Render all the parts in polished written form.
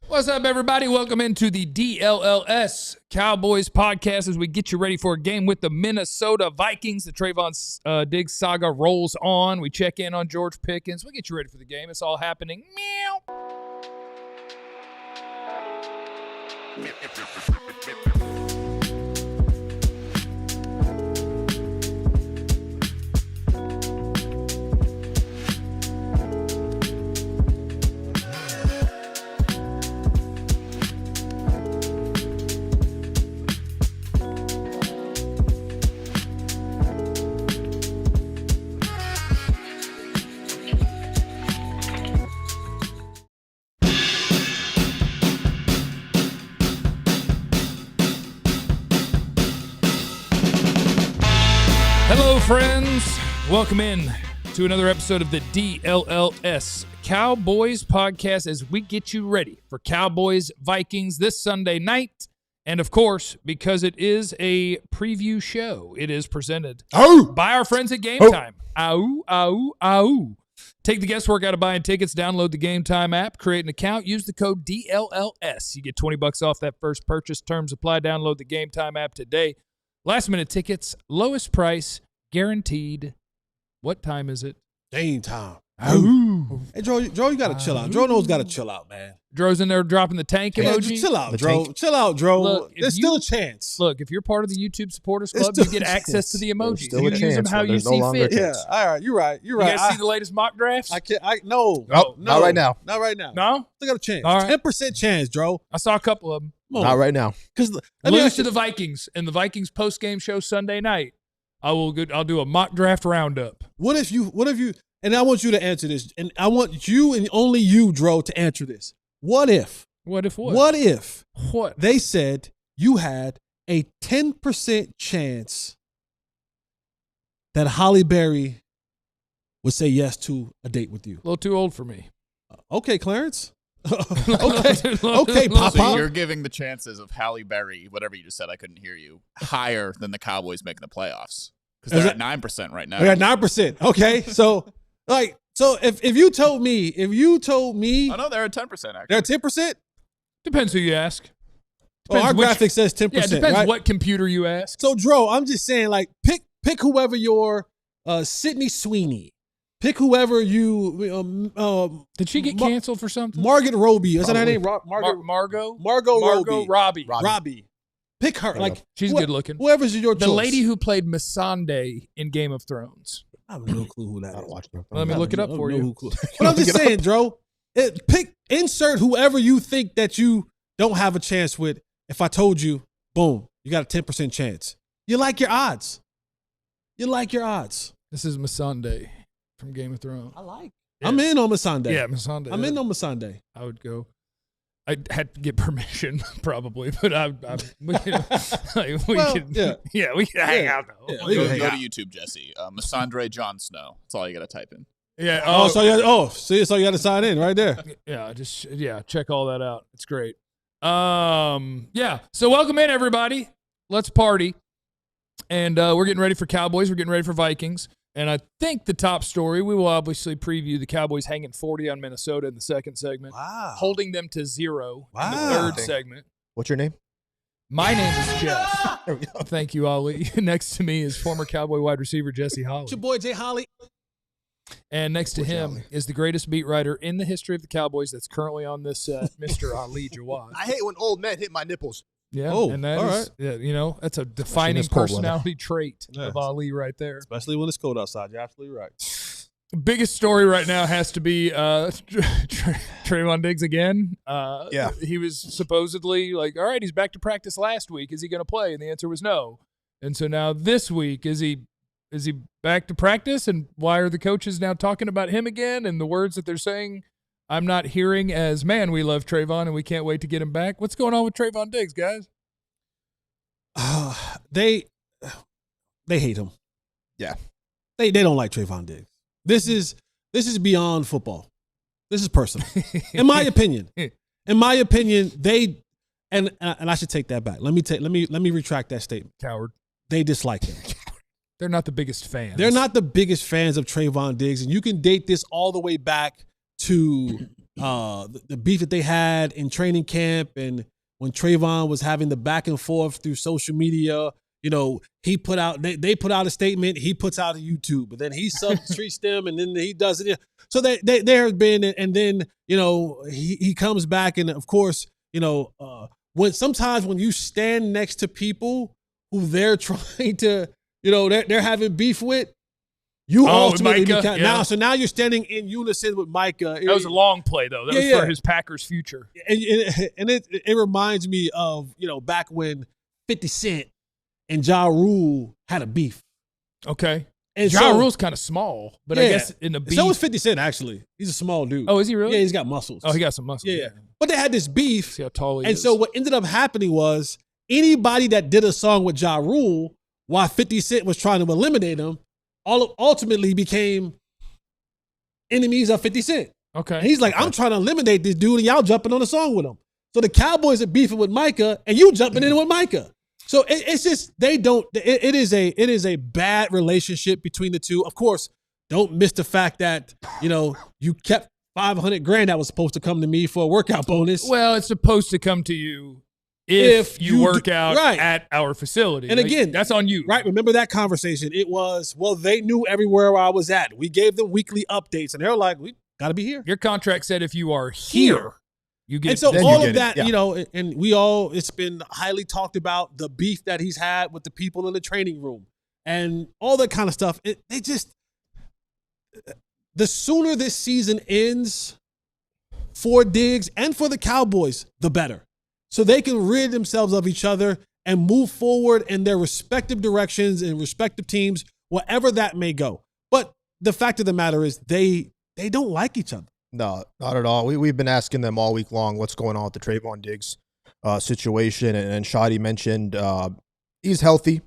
What's up, everybody? Welcome into the DLLS Cowboys Podcast as we get you ready for a game with the Minnesota Vikings. The Trevon Diggs saga rolls on. We check in on George Pickens. We get you ready for the game. It's all happening. Meow. Hello, friends. Welcome in to another episode of the DLLS Cowboys Podcast as we get you ready for Cowboys Vikings this Sunday night. And, of course, because it is a preview show, it is presented by our friends at Game Time. Take the guesswork out of buying tickets, download the Game Time app, create an account, use the code DLLS. You get $20 off that first purchase. Terms apply. Download the Game Time app today. Last-minute tickets, lowest price, guaranteed. What time is it? Game time. Ooh. Hey, Dro, you got to chill out. Dro knows got to chill out, man. Dro's in there dropping the tank emoji. Chill out, Dro. Chill out, Dro. Look, There's still a chance. Look, if you're part of the YouTube Supporters Club, you get access to the emojis. You use them how you see fit. Yeah, all right. You're right. You guys see the latest mock drafts? No. Not right now. Not right now. No? Still got a chance. All right. 10% chance, Dro. I saw a couple of them. Not right now. Because lose to the Vikings in the Vikings post-game show Sunday night. I'll do a mock draft roundup. What if you, and I want you to answer this, and I want you and only you, Dro, to answer this. What if they said you had a 10% chance that Holly Berry would say yes to a date with you? A little too old for me. Okay, Clarence. Okay, Papa. So you're giving the chances of Halle Berry, whatever you just said, I couldn't hear you, higher than the Cowboys making the playoffs. Because they're at 9% right now. They're at 9%. Okay. So if you told me Oh no, they're at 10% actually. They're at 10%? Depends who you ask. Our graphic says 10%. Yeah, it depends right? what computer you ask. So Dro, I'm just saying, like, pick whoever your Sydney Sweeney. Pick whoever you Did she get canceled for something? Margaret Robbie. Is that her name? Margot Robbie. Pick her. Like, she's good looking. Whoever's your choice. The lady who played Missandei in Game of Thrones. I have no clue who that is. Let me look it up for you. But I'm just saying, Dro, insert whoever you think that you don't have a chance with. If I told you, boom, you got a 10% chance. You like your odds. This is Missandei from Game of Thrones. Yeah. I'm in on Missandei. Yeah, Missandei. I'm in on Missandei. I would go. I had to get permission, probably, but we can hang out though. Yeah, go to YouTube, Jesse. Missandei Jon Snow. That's all you got to type in. Yeah. So you got to sign in right there. Yeah. Check all that out. It's great. Yeah. So welcome in, everybody. Let's party. And we're getting ready for Cowboys. We're getting ready for Vikings. And I think the top story, we will obviously preview the Cowboys hanging 40 on Minnesota in the second segment. Wow. Holding them to 0 in the third segment. What's your name? My name is Jeff. There we go. Thank you, Ali. Next to me is former Cowboy wide receiver Jesse Holly. It's your boy, Jay Holly. And next to him is the greatest beat writer in the history of the Cowboys that's currently on this set, Mr. Ali Jawad. I hate when old men hit my nipples. Yeah, and that all is, that's a defining personality trait of Ali right there. Especially when it's cold outside. You're absolutely right. Biggest story right now has to be Trevon Diggs again. He was supposedly like, all right, he's back to practice last week. Is he going to play? And the answer was no. And so now this week, is he back to practice? And why are the coaches now talking about him again? And the words that they're saying, I'm not hearing as, man, we love Trevon and we can't wait to get him back. What's going on with Trevon Diggs, guys? They hate him. Yeah. They don't like Trevon Diggs. This is beyond football. This is personal. In my opinion. They and I should take that back. Let me retract that statement. Coward. They dislike him. They're not the biggest fans. They're not the biggest fans of Trevon Diggs, and you can date this all the way back to the beef that they had in training camp, and when Trevon was having the back and forth through social media. He put out, they put out a statement, he puts out a YouTube, but then he subtweets them, and then he does it. So there has been, and then, he comes back, and of course, sometimes when you stand next to people who they're trying to, they're having beef with, you ultimately become, now you're standing in unison with Micah. That was a long play, though. That was for his Packers' future. And it reminds me of, back when 50 Cent and Ja Rule had a beef. Okay. And Ja Rule's kind of small, but I guess in the beef. So was 50 Cent, actually. He's a small dude. Oh, is he really? Yeah, he's got muscles. Oh, he got some muscles. Yeah. But they had this beef. See how tall he is. And so what ended up happening was anybody that did a song with Ja Rule while 50 Cent was trying to eliminate him, ultimately became enemies of 50 Cent. Okay. And he's like, I'm trying to eliminate this dude, and y'all jumping on a song with him. So the Cowboys are beefing with Micah, and you jumping in with Micah. So it's just, they don't, it is a bad relationship between the two. Of course, don't miss the fact that, you kept $500,000 that was supposed to come to me for a workout bonus. Well, it's supposed to come to you if you work out at our facility. And again, that's on you. Right. Remember that conversation. It was, they knew everywhere where I was at. We gave them weekly updates, and they're like, we got to be here. Your contract said if you are here. You get and so all of that, and it's been highly talked about the beef that he's had with the people in the training room and all that kind of stuff. The sooner this season ends for Diggs and for the Cowboys, the better. So they can rid themselves of each other and move forward in their respective directions and respective teams, wherever that may go. But the fact of the matter is they don't like each other. No, not at all. We've been asking them all week long what's going on with the Trevon Diggs situation. And Shadi mentioned he's healthy.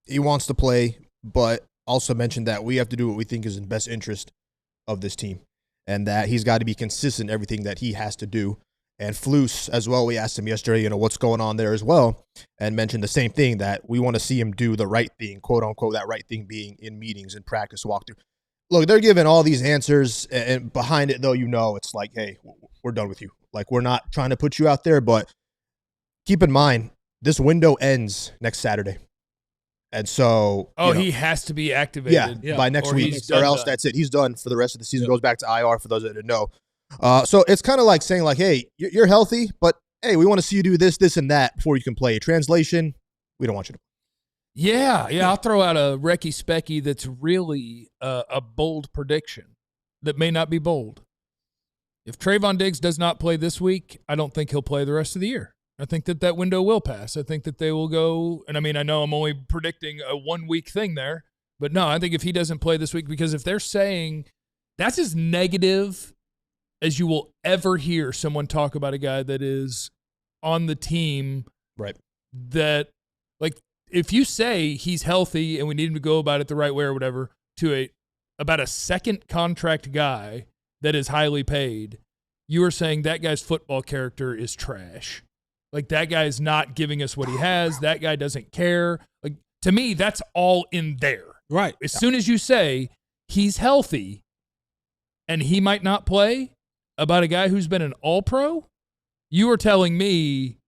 He wants to play, but also mentioned that we have to do what we think is in best interest of this team and that he's got to be consistent in everything that he has to do. And Flus as well, we asked him yesterday, what's going on there as well, and mentioned the same thing, that we want to see him do the right thing, quote unquote, that right thing being in meetings and practice walkthrough. Look, they're giving all these answers, and behind it, though, it's like, hey, we're done with you. Like, we're not trying to put you out there, but keep in mind, this window ends next Saturday. And so... he has to be activated. Yeah, by next week, or else that's it. He's done for the rest of the season. Goes back to IR for those that didn't know. So it's kind of like saying, like, hey, you're healthy, but, hey, we want to see you do this, this, and that before you can play. Translation, we don't want you to play. Yeah, I'll throw out a Recky Specky that's really a bold prediction that may not be bold. If Trevon Diggs does not play this week, I don't think he'll play the rest of the year. I think that window will pass. I think that they will go, and I know I'm only predicting a 1 week thing there, but no, I think if he doesn't play this week, because if they're saying that's as negative as you will ever hear someone talk about a guy that is on the team, right? That, like, if you say he's healthy and we need him to go about it the right way or whatever, about a second contract guy that is highly paid, you are saying that guy's football character is trash. Like, that guy is not giving us what he has. That guy doesn't care. Like, to me, that's all in there. Right. As soon as you say he's healthy and he might not play, about a guy who's been an all-pro, you are telling me,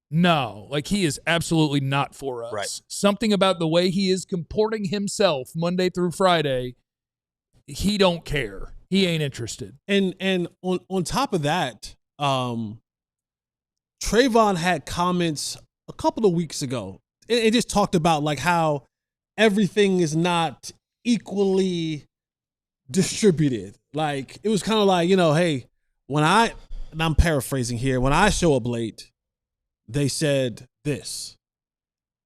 no, like, he is absolutely not for us. Right. Something about the way he is comporting himself Monday through Friday, he don't care. He ain't interested. And on top of that, Trevon had comments a couple of weeks ago. It just talked about, like, how everything is not equally distributed. Like, it was kind of like, hey, and I'm paraphrasing here, when I show up late, they said this.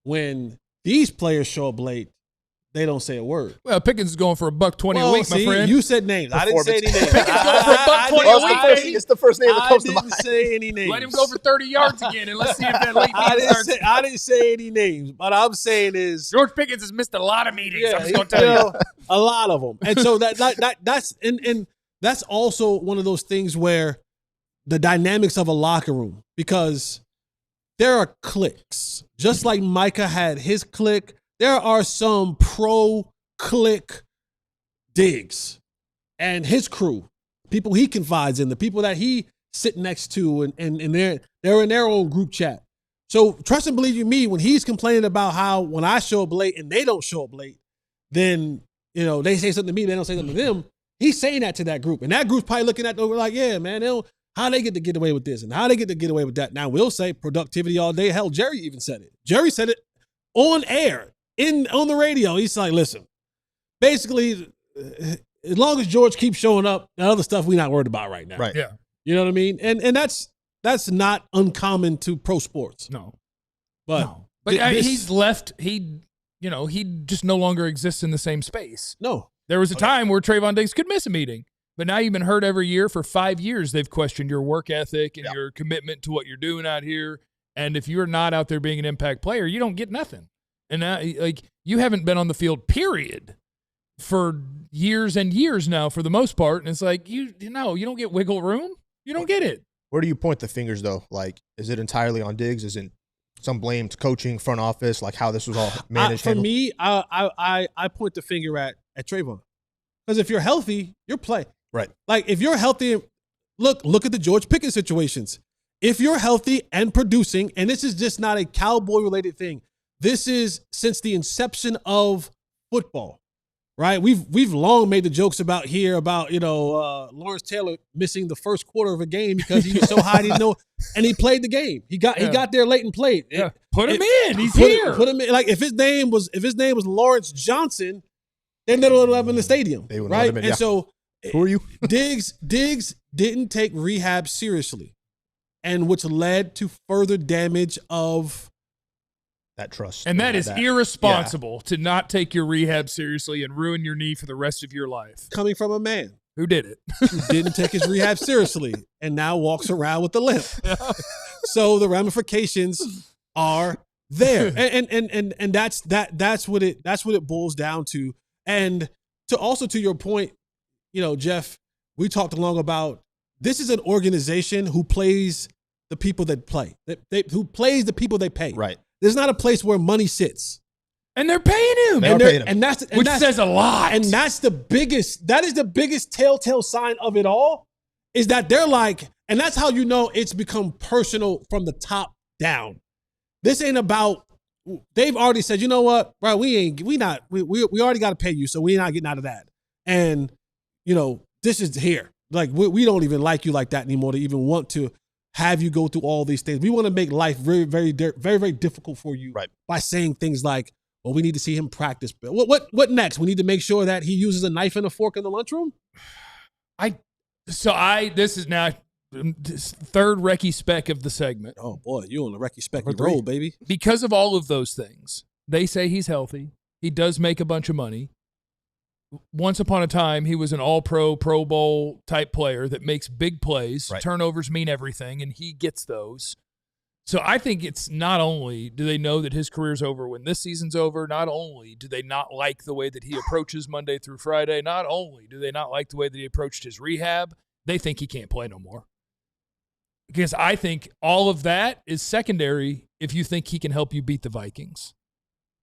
When these players show up late, they don't say a word. Well, Pickens is going for $120 a week, my friend. You said names. I didn't say any names. Pickens going for $120 a week. It's the first name that comes to mind. I didn't say any names. Let him go for 30 yards again, and let's see if that late meeting starts. I didn't say any names. What I'm saying is, George Pickens has missed a lot of meetings. I'm just going to tell you. A lot of them. And so that's also one of those things where the dynamics of a locker room, because there are cliques. Just like Micah had his clique, there are some pro-clique Diggs and his crew. people he confides in, the people that he sit next to, and they're in their own group chat. So trust and believe you me, when he's complaining about how when I show up late and they don't show up late, then, they say something to me, they don't say something to them. He's saying that to that group. And that group's probably looking at them like, yeah, man, how they get away with this and how they get to get away with that. Now, we'll say productivity all day. Hell, Jerry even said it. Jerry said it on air, on the radio. He's like, listen, basically, as long as George keeps showing up, that other stuff we're not worried about right now. Right. Yeah. You know what I mean? And that's not uncommon to pro sports. No. But he's left. He just no longer exists in the same space. No. There was a time where Trevon Diggs could miss a meeting, but now you've been hurt every year for 5 years. They've questioned your work ethic and your commitment to what you're doing out here. And if you're not out there being an impact player, you don't get nothing. And now, you haven't been on the field, period, for years and years now, for the most part. And it's like, you don't get wiggle room. You don't get it. Where do you point the fingers, though? Like, is it entirely on Diggs? Is it some blame to coaching, front office, like how this was all managed? For me, I point the finger at Trevon. Because if you're healthy, you're play. Right. Like, if you're healthy, look at the George Pickens situations. If you're healthy and producing, and this is just not a Cowboy-related thing, this is since the inception of football, right? We've long made the jokes about Lawrence Taylor missing the first quarter of a game because he was so high, he didn't know, and he played the game. He got there late and played. Yeah. Put him in. He's here. Put him in. Like, if his name was Lawrence Johnson, they never would have him in the stadium, right? And so, who are you? Diggs didn't take rehab seriously, and which led to further damage of that trust. And that is irresponsible to not take your rehab seriously and ruin your knee for the rest of your life. Coming from a man who did it, who didn't take his rehab seriously, and now walks around with a limp. So the ramifications are there, and that's what it boils down to. And to your point, Jeff, we talked along about this is an organization who plays the people that play, who plays the people they pay. Right. There's not a place where money sits. And they're paying him. Which says a lot. And that is the biggest telltale sign of it all, is that they're like, and that's how it's become personal from the top down. This ain't about, they've already said, you know what, bro, we already got to pay you, so we're not getting out of that. And, this is here. Like, we don't even like you like that anymore to even want to have you go through all these things. We want to make life very, very, very, very difficult for you by saying things like, well, we need to see him practice. What next? We need to make sure that he uses a knife and a fork in the lunchroom? This is now third Recce Spec of the segment. Oh, boy, you on the Recce Spec roll, baby. Because of all of those things, they say he's healthy. He does make a bunch of money. Once upon a time, he was an all-pro, Pro Bowl type player that makes big plays. Right. Turnovers mean everything, and he gets those. So I think it's not only do they know that his career's over when this season's over, not only do they not like the way that he approaches Monday through Friday, not only do they not like the way that he approached his rehab, they think he can't play no more. Because I think all of that is secondary if you think he can help you beat the Vikings.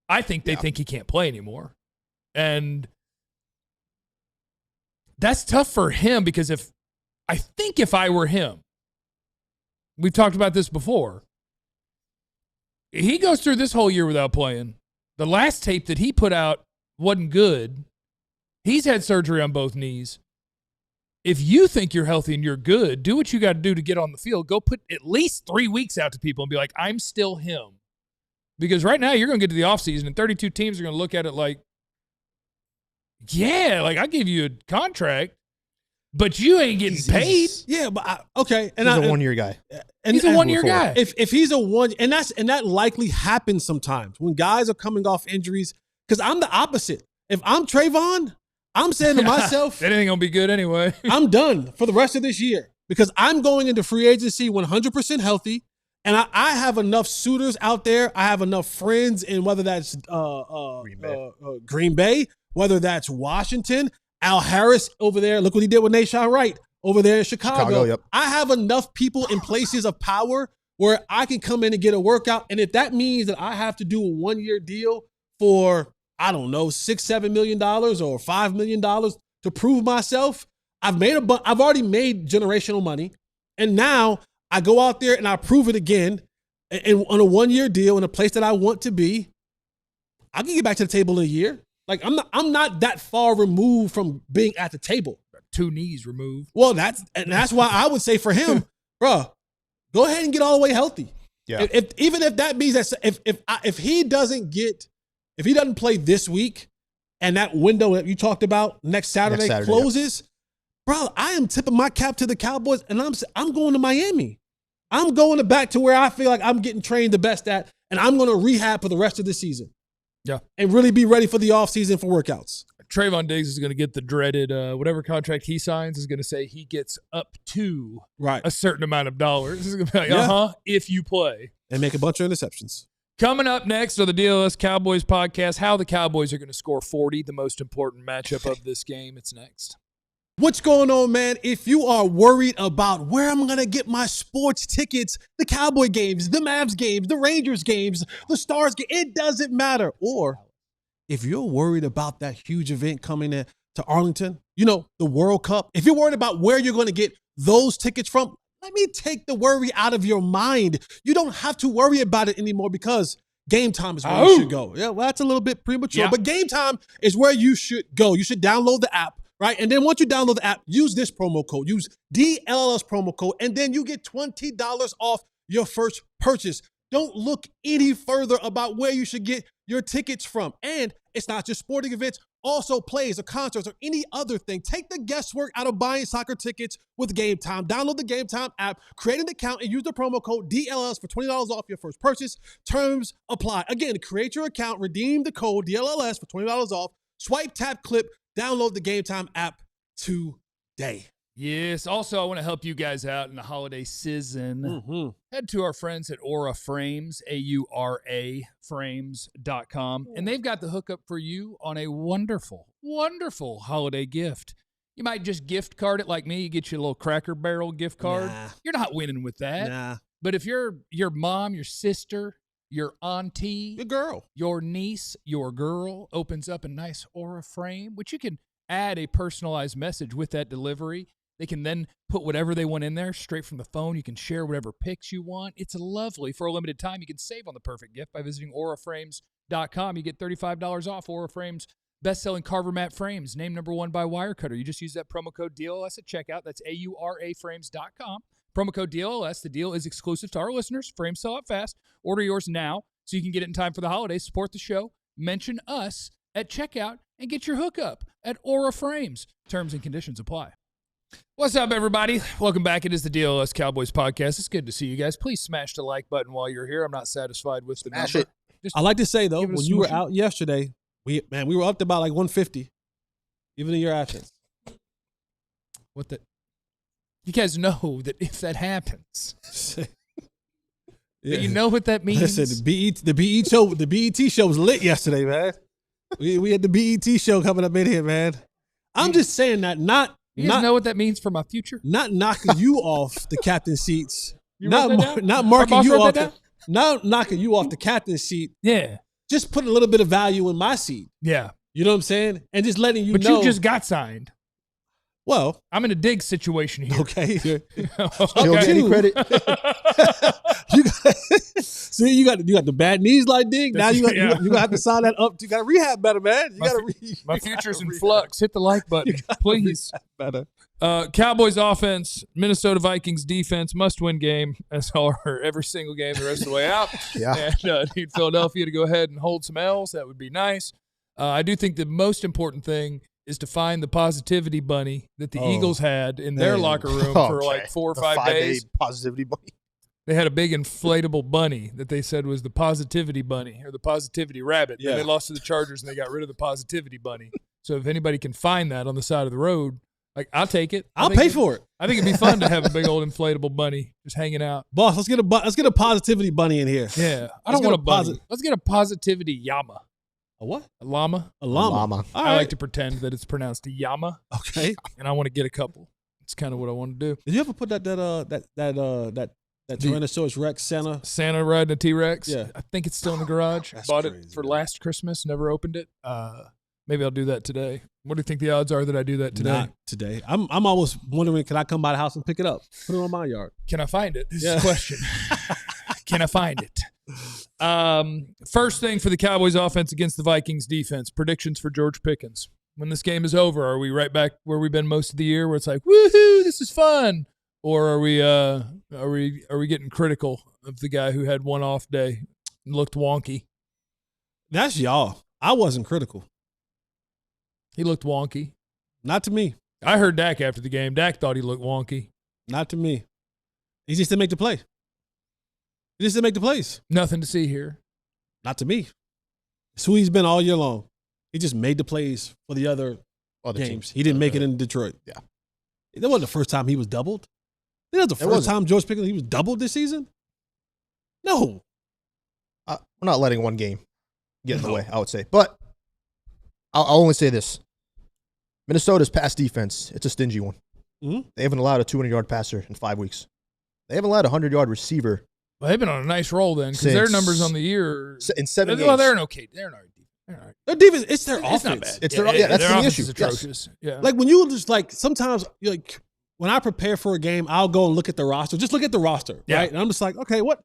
I think they think he can't play anymore. And that's tough for him because if I were him, we've talked about this before, he goes through this whole year without playing. The last tape that he put out wasn't good. He's had surgery on both knees. If you think you're healthy and you're good, do what you got to do to get on the field. Go put at least 3 weeks out to people and be like, I'm still him. Because right now you're going to get to the offseason and 32 teams are going to look at it like, yeah, like I give you a contract, but you ain't getting paid. Yeah, but okay. And he's a 1 year guy. He's a 1 year guy. If he's a one, and that likely happens sometimes when guys are coming off injuries. Because I'm the opposite. If I'm Trevon, I'm saying to myself, that ain't gonna be good anyway. I'm done for the rest of this year because I'm going into free agency 100% healthy. And I have enough suitors out there. I have enough friends in whether that's Green Bay, whether that's Washington, Al Harris over there. Look what he did with Nashon Wright over there in Chicago. Yep. I have enough people in places of power where I can come in and get a workout. And if that means that I have to do a 1 year deal for, I don't know, $6-7 million or $5 million to prove myself, I've already made generational money, and now I go out there and I prove it again, and on a 1-year deal in a place that I want to be. I can get back to the table in a year. Like I'm not that far removed from being at the table. 2 knees removed. Well, that's why I would say for him, bro, go ahead and get all the way healthy. Yeah. Even if that means that if he doesn't play this week, and that window that you talked about next Saturday closes, bro, I am tipping my cap to the Cowboys, and I'm going to Miami. I'm going back to where I feel like I'm getting trained the best at, and I'm going to rehab for the rest of the season. Yeah. And really be ready for the offseason for workouts. Trevon Diggs is going to get the dreaded, whatever contract he signs is going to say he gets up to a certain amount of dollars. It's going to be like, if you play. And make a bunch of interceptions. Coming up next on the DLLS Cowboys podcast, how the Cowboys are going to score 40, the most important matchup of this game. It's next. What's going on, man? If you are worried about where I'm going to get my sports tickets, the Cowboy games, the Mavs games, the Rangers games, the Stars game, it doesn't matter. Or if you're worried about that huge event coming in to Arlington, the World Cup, if you're worried about where you're going to get those tickets from, let me take the worry out of your mind. You don't have to worry about it anymore because Game Time is where you should go. Yeah, well, that's a little bit premature, but Game Time is where you should go. You should download the app. Right? And then once you download the app, use this promo code. Use DLLS promo code, and then you get $20 off your first purchase. Don't look any further about where you should get your tickets from. And it's not just sporting events, also plays or concerts or any other thing. Take the guesswork out of buying soccer tickets with Game Time. Download the Game Time app, create an account, and use the promo code DLLS for $20 off your first purchase. Terms apply. Again, create your account, redeem the code DLLS for $20 off. Swipe, tap, clip. Download the Game Time app today. Yes. Also, I want to help you guys out in the holiday season. Head to our friends at Aura Frames, AURA frames.com, and they've got the hookup for you on a wonderful, wonderful holiday gift. You might just gift card it like me. You get your little Cracker Barrel gift card. Nah. You're not winning with that. Nah. But if your mom, your sister, your auntie, your girl, your niece, your girl opens up a nice Aura frame, which you can add a personalized message with that delivery. They can then put whatever they want in there straight from the phone. You can share whatever pics you want. It's lovely. For a limited time, you can save on the perfect gift by visiting auraframes.com. You get $35 off Aura Frames' best-selling Carver Mat frames, named #1 by Wirecutter. You just use that promo code DLLS at checkout. That's auraframes.com. Promo code DLLS. The deal is exclusive to our listeners. Frames sell out fast. Order yours now so you can get it in time for the holidays. Support the show. Mention us at checkout and get your hookup at Aura Frames. Terms and conditions apply. What's up, everybody? Welcome back. It is the DLLS Cowboys Podcast. It's good to see you guys. Please smash the like button while you're here. I'm not satisfied with the number. I like to say, though, when you were out yesterday, we were up to about like 150, even in your absence. What the? You guys know that if that happens, you know what that means. Listen, the BET show was lit yesterday, man. We had the BET show coming up in here, man. I'm just saying that you guys know what that means for my future? Not knocking you off the captain seats. Not marking you off. Not knocking you off the captain seat. Yeah. Just putting a little bit of value in my seat. Yeah. You know what I'm saying? And just letting you know. But you just got signed. Well, I'm in a Diggs situation here. Okay. Still get any credit. You got the bad knees like Diggs. Now you gotta have to sign that up. You got to rehab better, man. My future's in flux. Hit the like button, please. Better. Cowboys offense, Minnesota Vikings defense, must-win game as are every single game the rest of the way out. Yeah. And need Philadelphia to go ahead and hold some L's. That would be nice. I do think the most important thing is to find the positivity bunny that the Eagles had in their locker room for like 4 or 5 days. Positivity bunny. They had a big inflatable bunny that they said was the positivity bunny or the positivity rabbit. Yeah. And they lost to the Chargers and they got rid of the positivity bunny. So if anybody can find that on the side of the road, like, I'll take it. I'll pay for it. I think it'd be fun to have a big old inflatable bunny just hanging out. Boss, let's get a positivity bunny in here. Yeah. I don't want a bunny. Let's get a positivity llama. A what? A llama. A llama. I like to pretend that it's pronounced llama. Okay. And I want to get a couple. It's kind of what I want to do. Did you ever put that Tyrannosaurus Rex Santa riding a T-Rex? Yeah. I think it's still in the garage. Bought it for last Christmas. Never opened it. Maybe I'll do that today. What do you think the odds are that I do that today? Not today. I'm almost wondering, can I come by the house and pick it up? Put it on my yard. Can I find it? This is the question. Can I find it? First thing for the Cowboys offense against the Vikings defense. Predictions for George Pickens. When this game is over, are we right back where we've been most of the year, where it's like, woohoo, this is fun? Or are we getting critical of the guy who had one off day and looked wonky? That's y'all. I wasn't critical. He looked wonky. Not to me. I heard Dak after the game. Dak thought he looked wonky. Not to me. He just didn't make the play. He just didn't make the plays. Nothing to see here. Not to me. It's who he's been all year long. He just made the plays for the other games. Teams. He didn't make it in Detroit. Yeah. That wasn't the first time he was doubled. That was the first time George Pickens he was doubled this season? No. We're not letting one game get in the way, I would say. But I'll only say this. Minnesota's pass defense, it's a stingy one. Mm-hmm. They haven't allowed a 200-yard passer in 5 weeks. They haven't allowed a 100-yard receiver. Well, they've been on a nice roll then, because their numbers on the year in 7 games. Well, they're an okay. They're an all right defense. Their defense, it's their offense. It's not bad. It's that's their the offense issue. is atrocious. Yes. Yeah. Like when you just like sometimes like when I prepare for a game, I'll go and look at the roster. Just look at the roster, right? And I'm just like, okay, what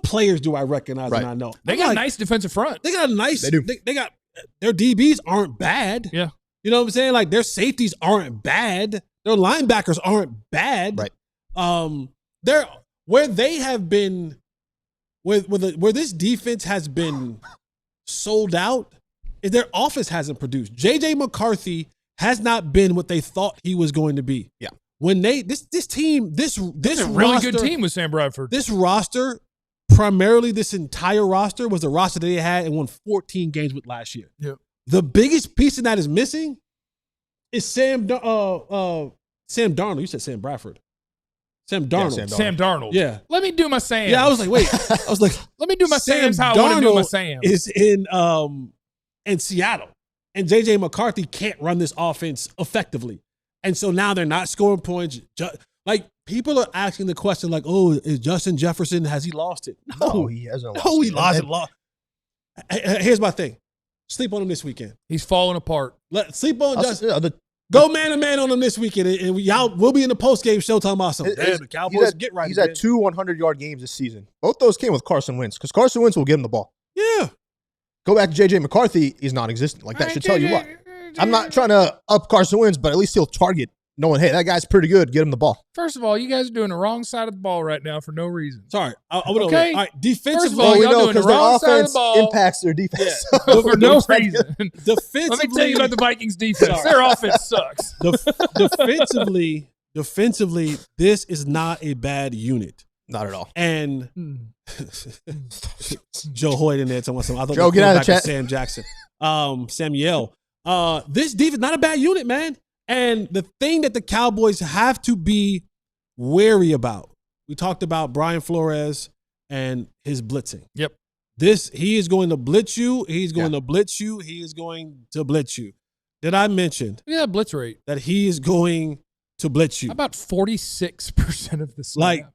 players do I recognize and I know? They got a nice defensive front. They got a nice. They do. They got their DBs aren't bad. Yeah. You know what I'm saying? Like their safeties aren't bad. Their linebackers aren't bad. Right. They're where they have been where this defense has been sold out is their offense hasn't produced. J.J. McCarthy has not been what they thought he was going to be. Yeah. When this team, this a really good team with Sam Bradford. This roster, primarily this entire roster, was the roster that they had and won 14 games with last year. Yeah. The biggest piece of that is missing is Sam Darnold. You said Sam Bradford. Sam Darnold. Yeah, Sam Darnold. Yeah. Let me do my Sam. Yeah, I was like, wait. I was like, let me do my Sam Sam's how I want to do my Darnold Sam. is in Seattle. And J.J. McCarthy can't run this offense effectively. And so now they're not scoring points. Like, people are asking the question, like, oh, is Justin Jefferson, has he lost it? No, he hasn't lost it. No, he hasn't lost it. Here's my thing. Sleep on him this weekend. He's falling apart. Sleep on Justin. Go man-to-man on him this weekend. And we'll be in the post-game show talking about something. Damn, the Cowboys get right. He's had 2 100-yard games this season. Both those came with Carson Wentz, because Carson Wentz will get him the ball. Yeah. Go back to J.J. McCarthy, he's non-existent. Like, that should tell you what. I'm not trying to up Carson Wentz, but at least he'll target knowing, hey, that guy's pretty good. Get him the ball. First of all, you guys are doing the wrong side of the ball right now for no reason. Sorry. Okay. All right. Defensively, First of all, we y'all know doing the because their wrong side of offense the ball impacts their defense. Yeah. For no reason. Defensively, let me tell you about the Vikings defense. Their offense sucks. Defensively, this is not a bad unit. Not at all. And Joe Hoyt in there talking about something. I thought Joe, get out of the chat. Sam Jackson. Samuel. This defense not a bad unit, man. And the thing that the Cowboys have to be wary about, we talked about Brian Flores and his blitzing. Yep. He is going to blitz you. He's going to blitz you. He is going to blitz you. Did I mention? Yeah, blitz rate. That he is going to blitz you. About 46% of the snaps. Like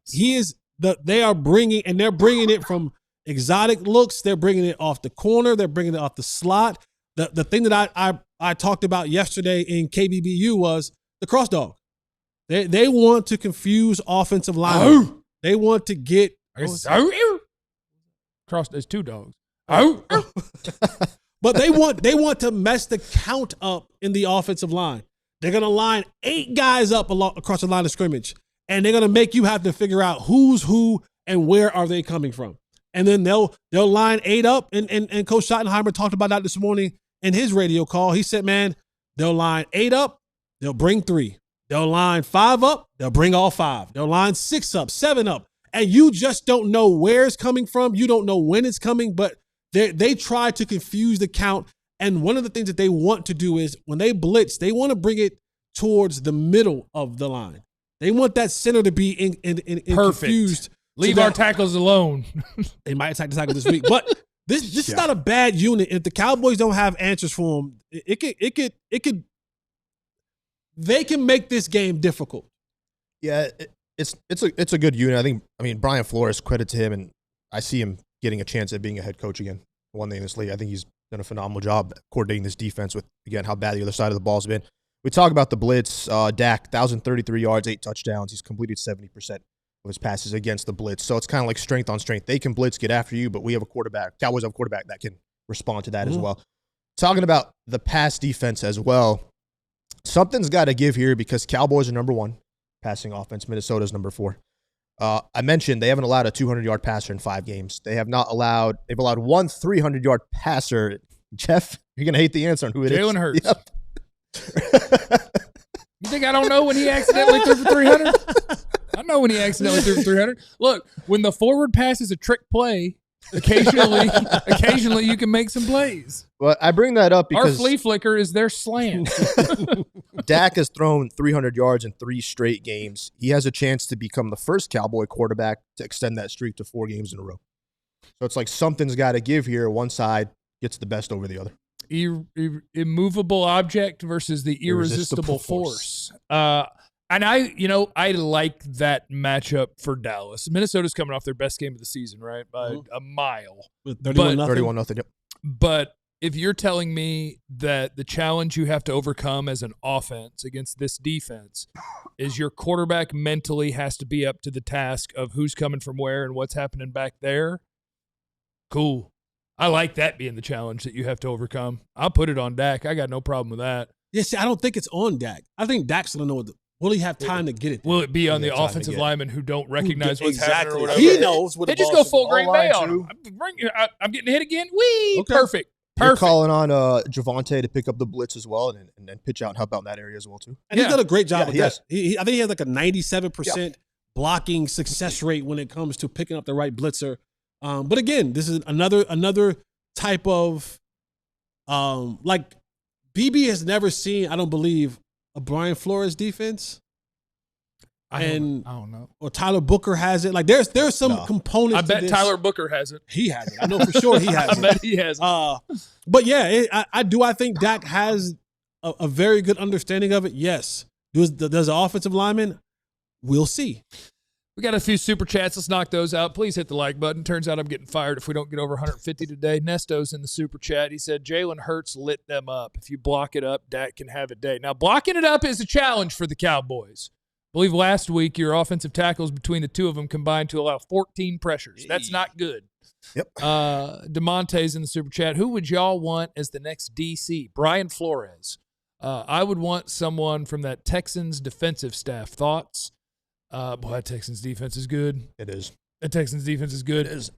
they're bringing it from exotic looks. They're bringing it off the corner. They're bringing it off the slot. The thing that I talked about yesterday in KBBU was the cross dog. They want to confuse offensive linemen. They want to get cross. There's 2 dogs. But they want to mess the count up in the offensive line. They're gonna line 8 guys up across the line of scrimmage, and they're gonna make you have to figure out who's who and where are they coming from. And then they'll line 8 up, and Coach Schottenheimer talked about that this morning in his radio call. He said, man, they'll line 8 up, they'll bring 3. They'll line 5 up, they'll bring all 5. They'll line 6 up, 7 up. And you just don't know where it's coming from. You don't know when it's coming, but they try to confuse the count. And one of the things that they want to do is when they blitz, they want to bring it towards the middle of the line. They want that center to be in confused. Leave our tackles alone. They might attack the tackle this week, but this is not a bad unit. If the Cowboys don't have answers for them, they can make this game difficult. Yeah, it's a good unit. I mean Brian Flores, credit to him, and I see him getting a chance at being a head coach again one day in this league. I think he's done a phenomenal job coordinating this defense with, again, how bad the other side of the ball's been. We talk about the blitz. Dak, 1,033 yards, 8 touchdowns. He's completed 70% of his passes against the blitz. So it's kind of like strength on strength. They can blitz, get after you, but we have a quarterback. Cowboys have a quarterback that can respond to that as well. Talking about the pass defense as well, something's got to give here because Cowboys are number 1 passing offense. Minnesota's number 4. I mentioned they haven't allowed a 200-yard passer in 5 games. They've allowed one 300-yard passer. Jeff, you're going to hate the answer on who it is. Jalen Hurts. Yep. You think I don't know when he accidentally threw for 300? I know when he accidentally threw for 300. Look, when the forward pass is a trick play, occasionally you can make some plays. Well, I bring that up because our flea flicker is their slant. Dak has thrown 300 yards in 3 straight games. He has a chance to become the first Cowboy quarterback to extend that streak to 4 games in a row. So it's like something's got to give here. One side gets the best over the other. Immovable object versus the irresistible force. And I like that matchup for Dallas. Minnesota's coming off their best game of the season, right? By a mile. 31-0. Yep. But if you're telling me that the challenge you have to overcome as an offense against this defense is your quarterback mentally has to be up to the task of who's coming from where and what's happening back there, cool. I like that being the challenge that you have to overcome. I'll put it on Dak. I got no problem with that. Yeah, see, I don't think it's on Dak. I think Dak's going to know will he have time to get it? Will it be on the offensive linemen who don't recognize what's happening or whatever? He knows what they just go full Green Bay on him. I'm getting hit again. Whee! Okay. Perfect. You're calling on Javonte to pick up the blitz as well and then pitch out and help out in that area as well, too. And he's done a great job with that. I think he has like a 97% blocking success rate when it comes to picking up the right blitzer. But again, this is another type of like BB has never seen, I don't believe, a Brian Flores defense. I don't know. Or Tyler Booker has it. Like there's some components. I bet to this. Tyler Booker has it. He has it. I know for sure he has it. I bet he has it. But yeah, I think Dak has a very good understanding of it. Yes. Does the offensive lineman? We'll see. We got a few super chats. Let's knock those out. Please hit the like button. Turns out I'm getting fired if we don't get over 150 today. Nesto's in the super chat. He said, Jalen Hurts lit them up. If you block it up, Dak can have a day. Now, blocking it up is a challenge for the Cowboys. I believe last week your offensive tackles between the two of them combined to allow 14 pressures. That's not good. Yep. DeMonte's in the super chat. Who would y'all want as the next DC? Brian Flores. I would want someone from that Texans defensive staff. Thoughts? Boy, that Texans defense is good. It is. That Texans defense is good. It is.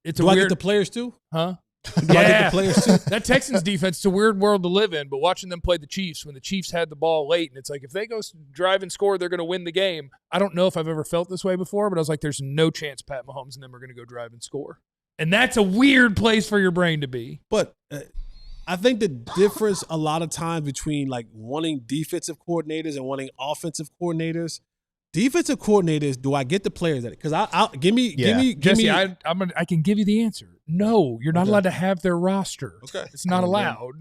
It's Do a I weird. Get the players too? Huh? Do I get the players too? That Texans defense is a weird world to live in. But watching them play the Chiefs when the Chiefs had the ball late, and it's like if they go drive and score, they're going to win the game. I don't know if I've ever felt this way before, but I was like, there's no chance Pat Mahomes and them are going to go drive and score. And that's a weird place for your brain to be. But I think the difference a lot of times between like wanting defensive coordinators and wanting offensive coordinators. Defensive coordinators, do I get the players that? Because give me. Jesse, I can give you the answer. No, you're not allowed to have their roster. Okay, it's not allowed.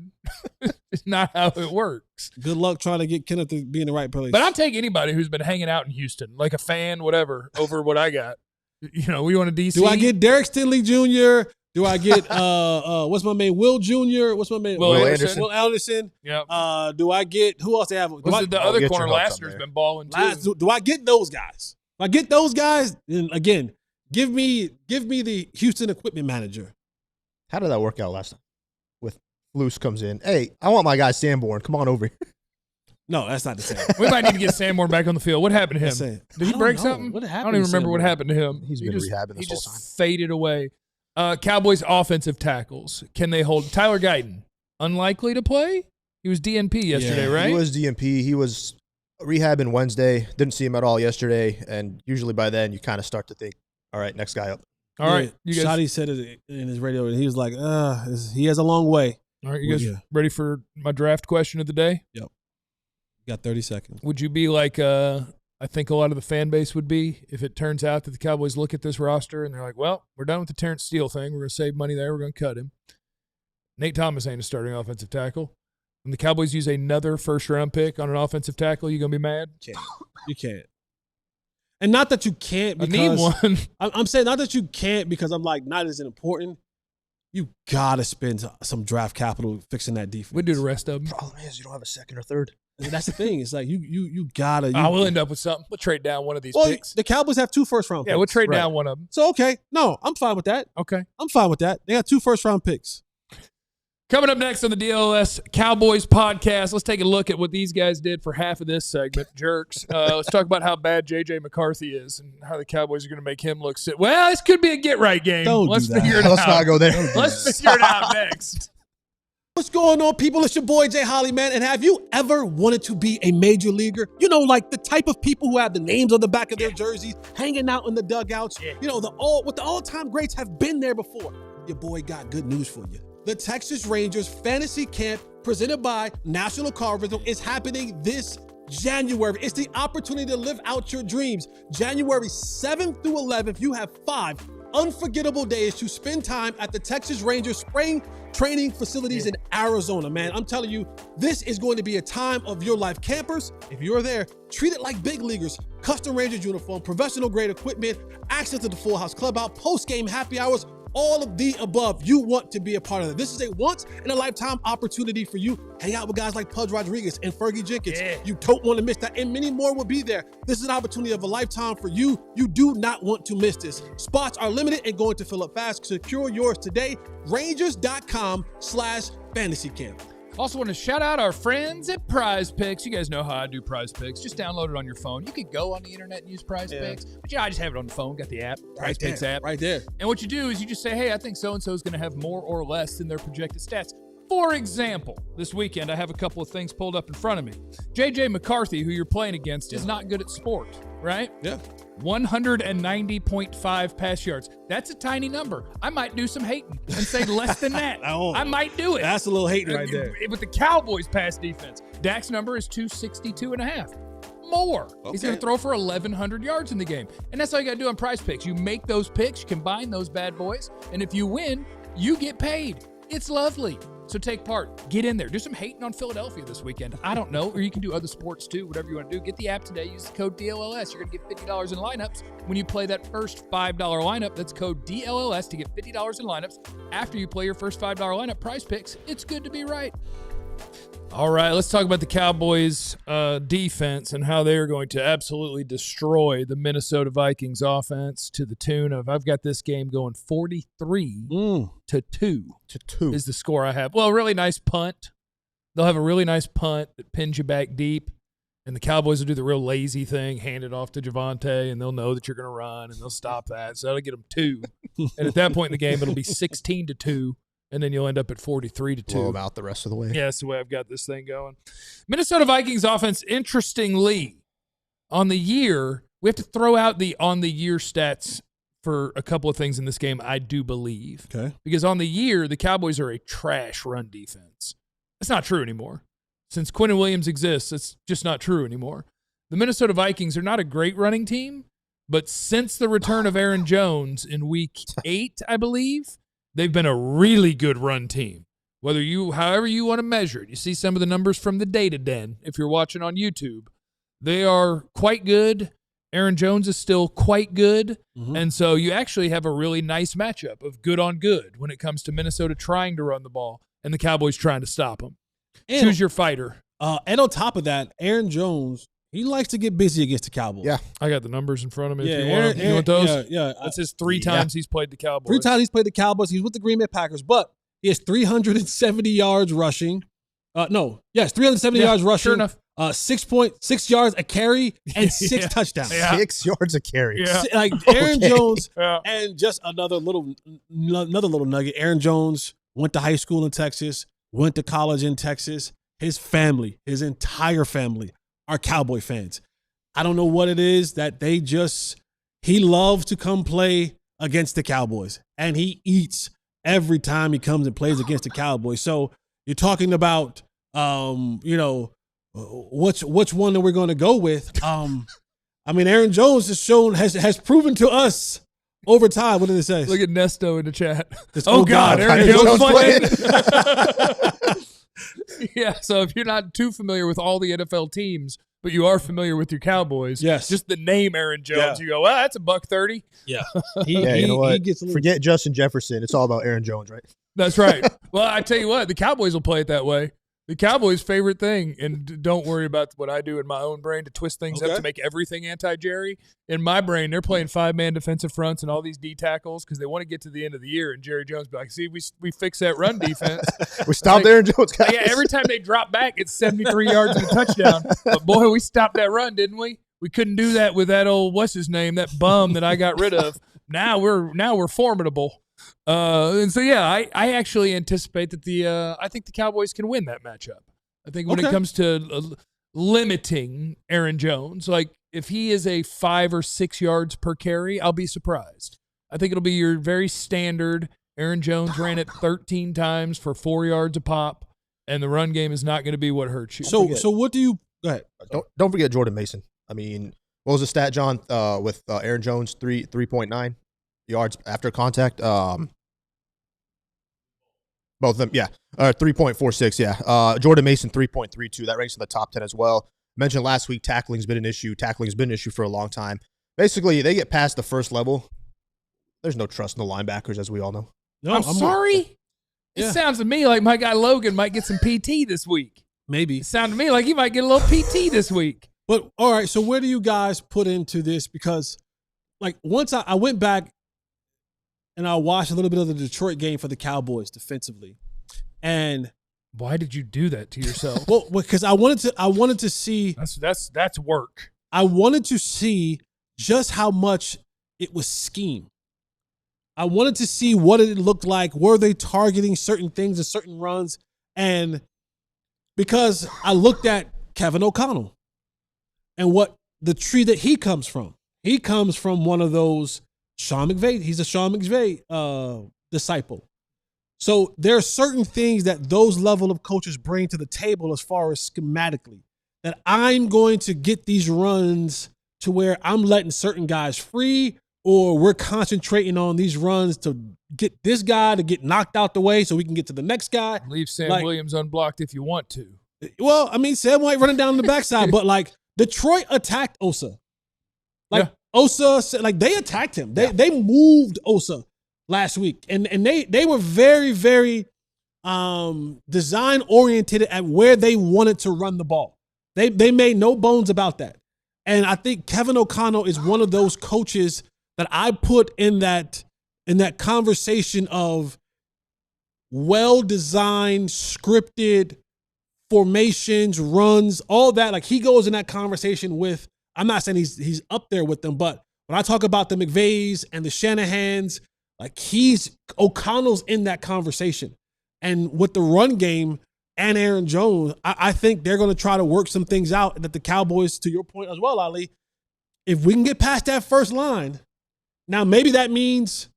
It's not how it works. Good luck trying to get Kenneth to be in the right place. But I'll take anybody who's been hanging out in Houston, like a fan, whatever, over what I got. You know, we want a DC. Do I get Derek Stinley Jr.? Do I get what's my man? Will Jr.? What's my man? Will Anderson. Will Anderson. Yeah. Do I get who else they have? The other corner Lassiter's been balling too. Do I get those guys? If I get those guys, then again, give me the Houston equipment manager. How did that work out last time? With Luce comes in. Hey, I want my guy Sanborn. Come on over here. No, that's not the same. We might need to get Sanborn back on the field. What happened to him? Did he break something? What happened? I don't even remember what happened to him. He's been rehabbing this whole time. He just faded away. Cowboys offensive tackles. Can they hold Tyler Guyton? Unlikely to play? He was DNP yesterday, right? He was DNP. He was rehabbing Wednesday. Didn't see him at all yesterday. And usually by then you kind of start to think, all right, next guy up. All right. You guys, Shotty said it in his radio, and he was like, he has a long way. All right, you guys ready for my draft question of the day? Yep. You got 30 seconds. Would you be like I think a lot of the fan base would be if it turns out that the Cowboys look at this roster and they're like, well, we're done with the Terrence Steele thing. We're going to save money there. We're going to cut him. Nate Thomas ain't a starting offensive tackle. When the Cowboys use another first-round pick on an offensive tackle, you going to be mad? You can't. And not that you can't because – I need one. I'm saying not that you can't because I'm like not as important. you gotta spend some draft capital fixing that defense. We do the rest of them. Problem is, you don't have a second or third. That's the thing. It's like you gotta. We'll end up with something. We'll trade down one of these picks. The Cowboys have 2 first-round picks. Yeah, we'll trade down one of them. So, okay. No, I'm fine with that. Okay. I'm fine with that. They got 2 first-round picks. Coming up next on the DLLS Cowboys Podcast, let's take a look at what these guys did for half of this segment, jerks. Let's talk about how bad J.J. McCarthy is and how the Cowboys are going to make him look sick. Well, this could be a get-right game. Let's figure it out. Let's not go there. Let's figure it out next. What's going on, people? It's your boy, Jay Holly, man. And have you ever wanted to be a major leaguer? You know, like the type of people who have the names on the back of their jerseys, hanging out in the dugouts. Yeah. You know, what the all-time greats have been there before. Your boy got good news for you. The Texas Rangers Fantasy Camp, presented by National Car Rental, is happening this January. It's the opportunity to live out your dreams. January 7th through 11th, you have 5 unforgettable days to spend time at the Texas Rangers spring training facilities in Arizona, man. I'm telling you, this is going to be a time of your life. Campers, if you're there, treat it like big leaguers. Custom Rangers uniform, professional grade equipment, access to the Full House Clubhouse, post-game happy hours, all of the above. You want to be a part of it. This is a once-in-a-lifetime opportunity for you. Hang out with guys like Pudge Rodriguez and Fergie Jenkins. Yeah. You don't want to miss that, and many more will be there. This is an opportunity of a lifetime for you. You do not want to miss this. Spots are limited and going to fill up fast. Secure yours today. Rangers.com/fantasycamp. Also want to shout out our friends at Prize Picks. You guys know how I do Prize Picks. Just download it on your phone. You could go on the internet and use Prize Picks, but I just have it on the phone. Got the app, Prize Picks app. Right there. And what you do is you just say, hey, I think so-and-so is going to have more or less than their projected stats. For example, this weekend, I have a couple of things pulled up in front of me. J.J. McCarthy, who you're playing against, is not good at sport, right? Yeah. 190.5 pass yards. That's a tiny number. I might do some hating and say less than that. I might do it. That's a little hating right there. With the Cowboys pass defense, Dak's number is 262.5. More. Okay. He's going to throw for 1,100 yards in the game. And that's all you got to do on Prize Picks. You make those picks, you combine those bad boys, and if you win, you get paid. It's lovely. So take part. Get in there. Do some hating on Philadelphia this weekend. I don't know. Or you can do other sports too, whatever you want to do. Get the app today. Use the code DLLS. You're going to get $50 in lineups. When you play that first $5 lineup, that's code DLLS to get $50 in lineups. After you play your first $5 lineup, Prize Picks, it's good to be right. All right, let's talk about the Cowboys' defense and how they're going to absolutely destroy the Minnesota Vikings offense to the tune of, I've got this game going 43-2 is the score I have. Well, a really nice punt. They'll have a really nice punt that pins you back deep, and the Cowboys will do the real lazy thing, hand it off to Javonte, and they'll know that you're going to run, and they'll stop that. So that'll get them 2. And at that point in the game, it'll be 16-2. And then you'll end up at 43-2. Blow them out the rest of the way. Yeah, that's the way I've got this thing going. Minnesota Vikings offense, interestingly, on the year, we have to throw out the on-the-year stats for a couple of things in this game, I do believe. Okay. Because on the year, the Cowboys are a trash run defense. That's not true anymore. Since Quinnen Williams exists, it's just not true anymore. The Minnesota Vikings are not a great running team, but since the return of Aaron Jones in Week 8, I believe, they've been a really good run team. However you want to measure it. You see some of the numbers from the Data Den if you're watching on YouTube. They are quite good. Aaron Jones is still quite good. Mm-hmm. And so you actually have a really nice matchup of good on good when it comes to Minnesota trying to run the ball and the Cowboys trying to stop them. Choose your fighter. And on top of that, Aaron Jones, he likes to get busy against the Cowboys. Yeah. I got the numbers in front of me. Yeah, if you want those? Yeah. That's his 3 times he's played the Cowboys. 3 times he's played the Cowboys. He's with the Green Bay Packers, but he has 370 yards rushing. 370 yards rushing. Sure enough. 6.6 yards a carry and 6 touchdowns. Yeah. 6 yards a carry. Yeah. Like Aaron Jones, and just another little nugget. Aaron Jones went to high school in Texas, went to college in Texas. His family, his entire family, are Cowboy fans. I don't know what it is that he loves to come play against the Cowboys, and he eats every time he comes and plays against the Cowboys. So you're talking about, which one that we're going to go with. Aaron Jones has proven to us over time. What did it say? Look at Nesto in the chat. God, Aaron Jones playing. Yeah, so if you're not too familiar with all the NFL teams, but you are familiar with your Cowboys, yes, just the name Aaron Jones, you go, well, that's $130. Yeah. You know what? Forget Justin Jefferson. It's all about Aaron Jones, right? That's right. Well, I tell you what, the Cowboys will play it that way. The Cowboys' favorite thing, and don't worry about what I do in my own brain to twist things up to make everything anti-Jerry. In my brain, they're playing 5-man defensive fronts and all these D tackles because they want to get to the end of the year, and Jerry Jones be like, see, we fixed that run defense. We stopped Aaron Jones, guys. Yeah, every time they drop back, it's 73 yards and a touchdown. But, boy, we stopped that run, didn't we? We couldn't do that with that old, what's his name, that bum that I got rid of. Now we're formidable. And so, yeah, I actually anticipate that I think the Cowboys can win that matchup. I think when it comes to limiting Aaron Jones, like if he is a 5 or 6 yards per carry, I'll be surprised. I think it'll be your very standard. Aaron Jones ran it 13 times for 4 yards a pop, and the run game is not going to be what hurts you. So what do you – go ahead. Don't forget Jordan Mason. I mean, what was the stat, John, with Aaron Jones, 3.9 yards after contact? Both of them, yeah. 3.46, yeah. Jordan Mason, 3.32. That ranks in the top 10 as well. Mentioned last week, tackling's been an issue. Tackling's been an issue for a long time. Basically, they get past the first level. There's no trust in the linebackers, as we all know. No, I'm sorry. It sounds to me like my guy Logan might get some PT this week. Maybe. It sounds to me like he might get a little PT this week. But, all right, so where do you guys put into this? Because, like, once I went back and I watched a little bit of the Detroit game for the Cowboys defensively. And why did you do that to yourself? Well, because I wanted to see that's work. I wanted to see just how much it was scheme. I wanted to see what it looked like. Were they targeting certain things and certain runs? And because I looked at Kevin O'Connell and what the tree that he comes from. He comes from one of those Sean McVay. He's a Sean McVay disciple. So there are certain things that those level of coaches bring to the table as far as schematically, that I'm going to get these runs to where I'm letting certain guys free, or we're concentrating on these runs to get this guy to get knocked out the way so we can get to the next guy. Leave Sam Williams unblocked if you want to. Well, I mean, Sam White running down the backside, but like Detroit attacked Osa. Osa, like they attacked him. They moved Osa last week. And they were very, very design oriented at where they wanted to run the ball. They made no bones about that. And I think Kevin O'Connell is one of those coaches that I put in that conversation of well-designed, scripted formations, runs, all that. Like he goes in that conversation with, I'm not saying he's up there with them, but when I talk about the McVays and the Shanahans, like O'Connell's in that conversation. And with the run game and Aaron Jones, I think they're going to try to work some things out that the Cowboys, to your point as well, Ali, if we can get past that first line, now maybe that means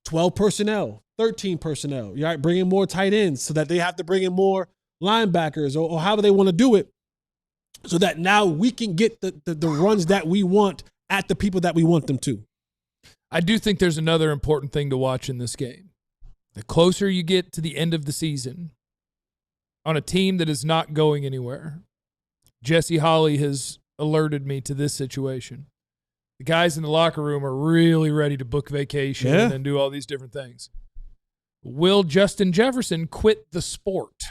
12 personnel, 13 personnel, right? Bring in more tight ends so that they have to bring in more linebackers or however they want to do it, so that now we can get the runs that we want at the people that we want them to. I do think there's another important thing to watch in this game. The closer you get to the end of the season on a team that is not going anywhere, Jesse Holley has alerted me to this situation. The guys in the locker room are really ready to book vacation and do all these different things. Will Justin Jefferson quit the sport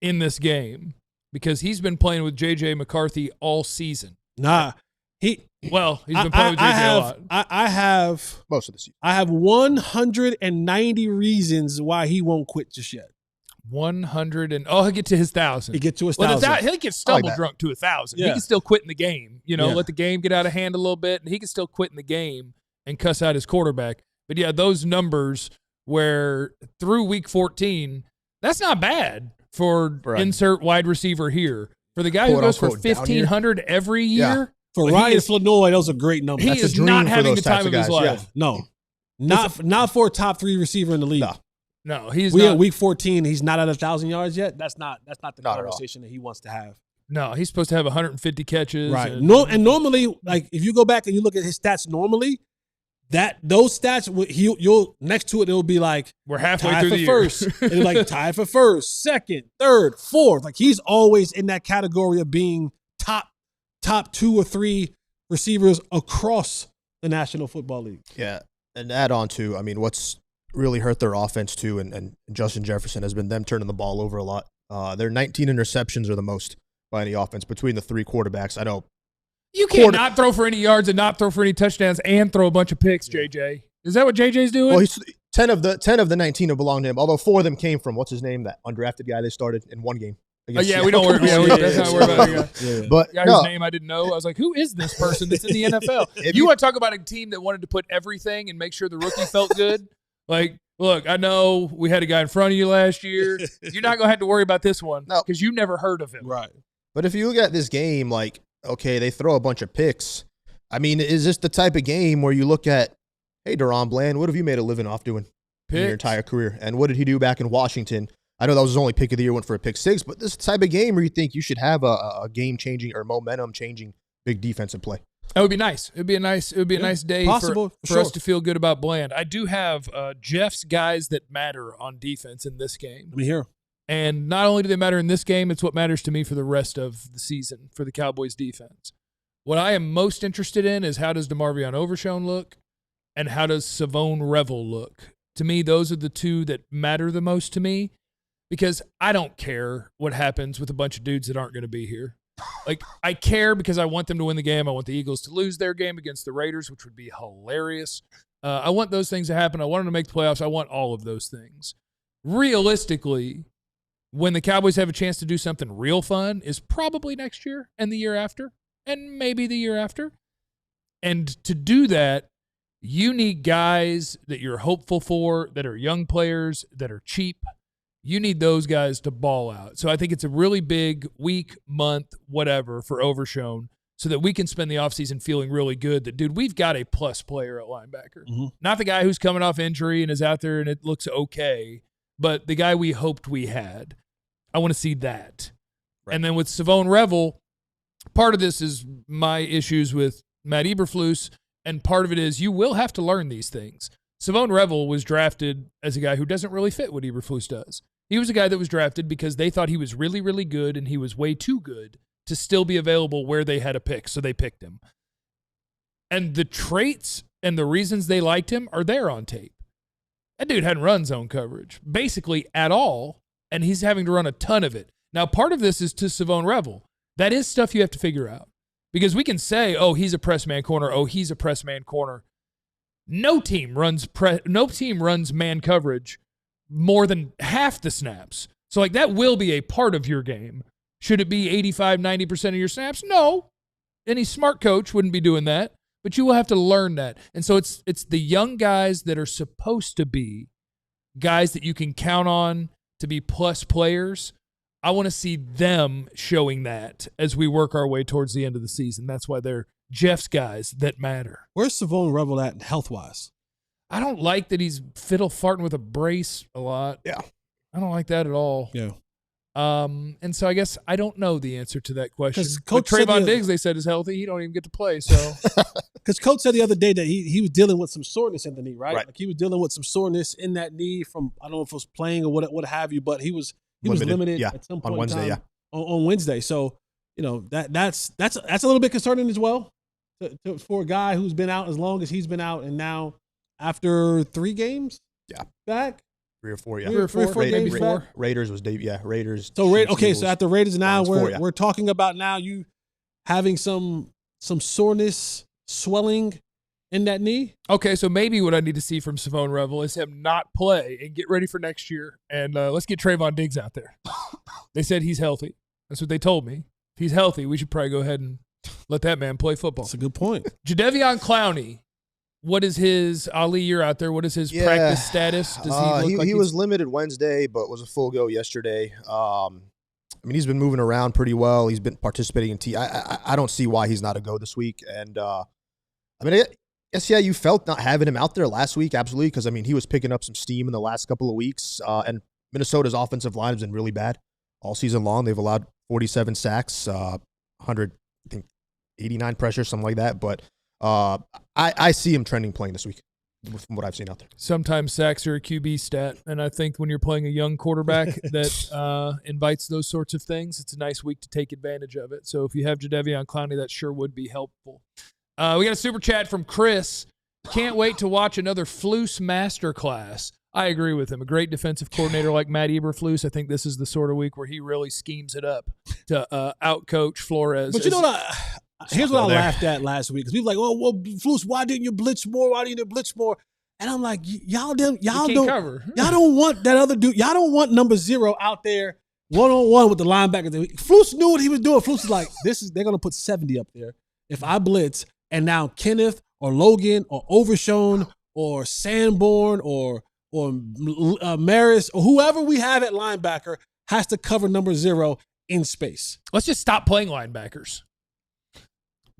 in this game? Because he's been playing with J.J. McCarthy all season. Nah. He's been playing with J.J. a lot. I have most of the season. I have 190 reasons why he won't quit just yet. 100 and he'll get to his 1,000. He get to his 1,000. He'll get stumble drunk to 1,000. He can still quit in the game. Let the game get out of hand a little bit, and he can still quit in the game and cuss out his quarterback. But yeah, those numbers where through week 14, that's not bad for insert wide receiver here. For the guy who goes for 1,500 every year. For Ryan Flournoy, those are great numbers. He is not having the time of his life. Yeah. No. Not for a top 3 receiver in the league. No, he's not. At week 14. He's not at 1,000 yards yet. That's not the conversation that he wants to have. No, he's supposed to have 150 catches. Right. And normally, like if you go back and you look at his stats normally, those stats you'll next to it it'll be like we're halfway through the year. First. It'll like tied for first, second, third, fourth. Like he's always in that category of being top 2 or 3 receivers across the National Football League. Yeah. And add on to, I mean, what's really hurt their offense too, and Justin Jefferson has been them turning the ball over a lot. Their 19 interceptions are the most by any offense between the three quarterbacks. I know. You can't not throw for any yards and not throw for any touchdowns and throw a bunch of picks, JJ. Is that what JJ's doing? Well, he's 10 of the 19 have belonged to him, although 4 of them came from, what's his name, that undrafted guy they started in one game. Yeah, we don't worry. That's not worry about it. Yeah. But whose name I didn't know. I was like, who is this person that's in the NFL? You want to talk about a team that wanted to put everything and make sure the rookie felt good? Like, look, I know we had a guy in front of you last year. You're not going to have to worry about this one because you never heard of him. Right. But if you look at this game, like, okay, they throw a bunch of picks. I mean, is this the type of game where you look at, hey, Deron Bland, what have you made a living off doing in your entire career? And what did he do back in Washington? I know that was his only pick of the year, went for a pick 6, but this type of game where you think you should have a game-changing or momentum-changing big defensive play. That would be nice. It would be a nice day for us to feel good about Bland. I do have Jeff's guys that matter on defense in this game. Let me hear. And not only do they matter in this game, it's what matters to me for the rest of the season for the Cowboys defense. What I am most interested in is how does DeMarvion Overshown look and how does Savone Revel look? To me, those are the two that matter the most to me because I don't care what happens with a bunch of dudes that aren't going to be here. Like, I care because I want them to win the game. I want the Eagles to lose their game against the Raiders, which would be hilarious. I want those things to happen. I want them to make the playoffs. I want all of those things. Realistically, when the Cowboys have a chance to do something real fun is probably next year and the year after and maybe the year after. And to do that, you need guys that you're hopeful for, that are young players, that are cheap. You need those guys to ball out. So I think it's a really big week, month, whatever for Overshown so that we can spend the offseason feeling really good that, dude, we've got a plus player at linebacker. Mm-hmm. Not the guy who's coming off injury and is out there and it looks okay, but the guy we hoped we had. I want to see that. Right. And then with Savone Revel, part of this is my issues with Matt Eberflus, and part of it is you will have to learn these things. Savone Revel was drafted as a guy who doesn't really fit what Eberflus does. He was a guy that was drafted because they thought he was really, really good, and he was way too good to still be available where they had a pick, so they picked him. And the traits and the reasons they liked him are there on tape. That dude hadn't run zone coverage, basically at all, and he's having to run a ton of it. Now, part of this is to Savone Revel. That is stuff you have to figure out. Because we can say, oh, he's a press man corner. Oh, he's a press man corner. No team runs man coverage more than half the snaps. So, like, that will be a part of your game. Should it be 85, 90% of your snaps? No. Any smart coach wouldn't be doing that. But you will have to learn that. And so it's the young guys that are supposed to be guys that you can count on to be plus players. I want to see them showing that as we work our way towards the end of the season. That's why they're Jeff's guys that matter. Where's Savone Revel at health-wise? I don't like that he's fiddle-farting with a brace a lot. Yeah. I don't like that at all. Yeah. And so I guess I don't know the answer to that question. Coach Trevon Diggs, they said, is healthy. He don't even get to play. So, because Coach said the other day that he was dealing with some soreness in the knee, right? Like he was dealing with some soreness in that knee from, I don't know if it was playing or what have you, but he was limited at some point on Wednesday. On Wednesday. So, you know, that's a little bit concerning as well for a guy who's been out as long as he's been out, and now after 3 games, back. 3 or 4, 3 or 4 games back. Raiders was Raiders. So so after Raiders now we're talking about now you having some soreness, swelling in that knee. Okay, so maybe what I need to see from Savone Revel is him not play and get ready for next year. And let's get Trevon Diggs out there. They said he's healthy. That's what they told me. If he's healthy, we should probably go ahead and let that man play football. That's a good point. Jadeveon Clowney. What is his Ali? You're out there. What is his practice status? Does he look like he was limited Wednesday, but was a full go yesterday. I mean, he's been moving around pretty well. He's been participating in I don't see why he's not a go this week. And I mean, yes, you felt not having him out there last week, absolutely, because I mean he was picking up some steam in the last couple of weeks. And Minnesota's offensive line has been really bad all season long. They've allowed 47 sacks, 189 pressures, something like that. But I see him trending playing this week from what I've seen out there. Sometimes sacks are a QB stat, and I think when you're playing a young quarterback that invites those sorts of things, it's a nice week to take advantage of it. So if you have Jadeveon Clowney, that sure would be helpful. We got a super chat from Chris. Can't wait to watch another Flus masterclass. I agree with him. A great defensive coordinator like Matt Eberflus. I think this is the sort of week where he really schemes it up to outcoach Flores. But you know what? Here's what I laughed at last week because we were like, "Oh, well, Flus, why didn't you blitz more? Why didn't you blitz more?" And I'm like, y'all don't want that other dude. Y'all don't want number 0 out there 1-on-1 with the linebacker. Flus knew what he was doing. Flus was like, they're gonna put 70 up there if I blitz. And now Kenneth or Logan or Overshone or Sanborn or Maris or whoever we have at linebacker has to cover number 0 in space. Let's just stop playing linebackers.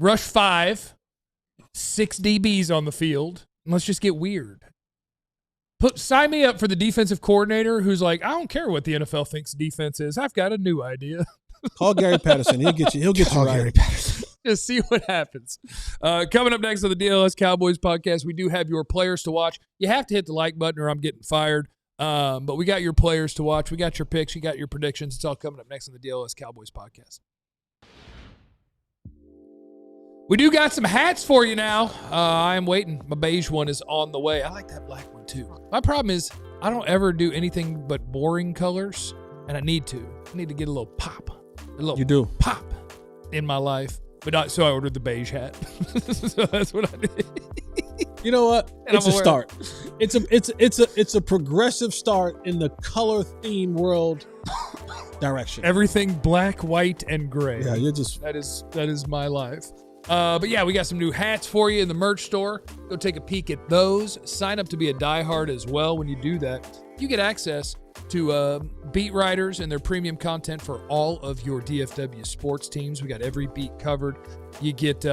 Rush 5, 6 DBs on the field. And let's just get weird. Sign me up for the defensive coordinator who's like, I don't care what the NFL thinks defense is. I've got a new idea. Call Gary Patterson. He'll get you right. Gary Patterson. Just see what happens. Coming up next on the DLLS Cowboys podcast, we do have your players to watch. You have to hit the like button or I'm getting fired. But we got your players to watch. We got your picks. You got your predictions. It's all coming up next on the DLLS Cowboys podcast. We do got some hats for you now. I am waiting. My beige one is on the way. I like that black one too. My problem is I don't ever do anything but boring colors, and I need to. I need to get a little pop. Pop in my life. But so I ordered the beige hat. So that's what I did. You know what? It's a start. It's a progressive start in the color theme world direction. Everything black, white, and gray. Yeah, you're just that is my life. But yeah, we got some new hats for you in the merch store. Go take a peek at those. Sign up to be a diehard as well. When you do that, you get access to beat writers and their premium content for all of your DFW sports teams. We got every beat covered. You get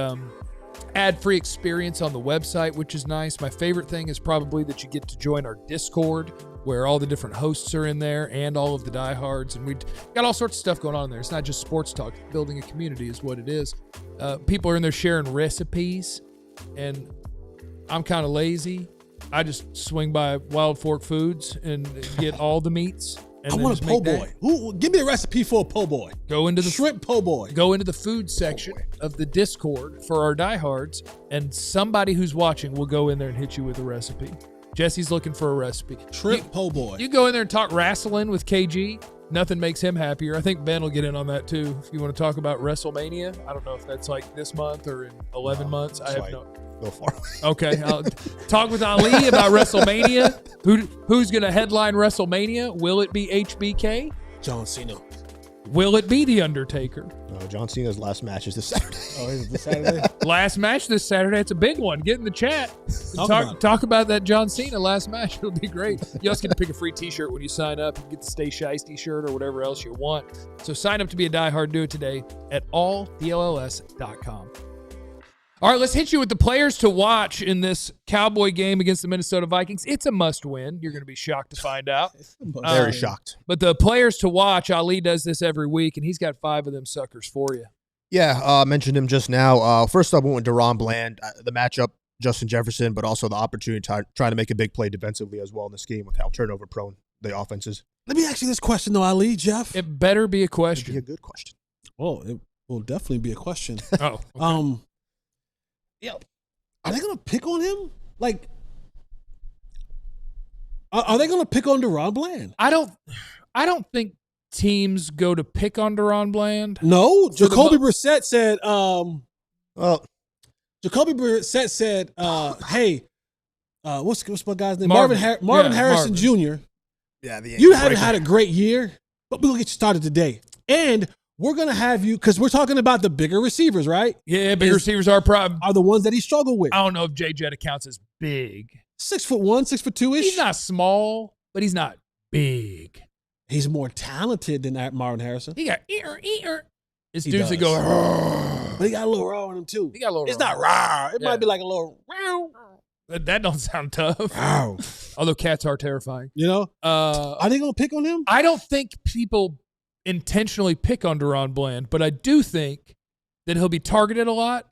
ad-free experience on the website, which is nice. My favorite thing is probably that you get to join our Discord, where all the different hosts are in there and all of the diehards. And we got all sorts of stuff going on in there. It's not just sports talk. Building a community is what it is. People are in there sharing recipes, and I'm kind of lazy. I just swing by Wild Fork Foods and get all the meats. And I want a po' boy. Give me a recipe for a po' boy. Go into the shrimp po' boy. Go into the food section of the Discord for our diehards, and somebody who's watching will go in there and hit you with a recipe. Jesse's looking for a recipe. Shrimp po' boy. You go in there and talk wrestling with KG. Nothing makes him happier. I think Ben will get in on that too. If you want to talk about WrestleMania, I don't know if that's like this month or in 11 months. I have no. Go far. Okay, I'll talk with Ali about WrestleMania. Who's going to headline WrestleMania? Will it be HBK? John Cena. Will it be The Undertaker? John Cena's last match is this Saturday. Oh, is it this Saturday? Last match this Saturday. It's a big one. Get in the chat. Talk about that John Cena last match. It'll be great. You also get to pick a free t-shirt when you sign up. You get the Stay Shiesty shirt or whatever else you want. So sign up to be a diehard. Do it today at alldlls.com. All right, let's hit you with the players to watch in this Cowboy game against the Minnesota Vikings. It's a must-win. You're going to be shocked to find out. Very shocked. But the players to watch, Ali does this every week, and he's got 5 of them suckers for you. Yeah, I mentioned him just now. First up, we went with DaRon Bland. The matchup, Justin Jefferson, but also the opportunity to try to make a big play defensively as well in this game with how turnover-prone the offense is. Let me ask you this question, though, Ali, Jeff. It better be a question. It'd be a good question. Oh, it will definitely be a question. Oh, okay. Yeah, are they going to pick on him? Like, are they going to pick on DaRon Bland? I don't think teams go to pick on DaRon Bland. No, Jacoby Brissett said. Jacoby Brissett said, "Hey, what's my guy's name? Marvin Harrison Jr. Yeah, you haven't had a great year, but we'll get you started today, and we're gonna have you because we're talking about the bigger receivers, right? Yeah, bigger receivers are the ones that he struggled with. I don't know if Jay Jetta counts as big. 6'1", 6'2" ish. He's not small, but he's not big. He's more talented than Marvin Harrison. He got ear. It's dudes that go, but he got a little raw in him too. He got a little. It's not raw. It might be like a little. That don't sound tough. Wow. Although cats are terrifying. You know. Are they gonna pick on him? I don't think people intentionally pick on DaRon Bland, but I do think that he'll be targeted a lot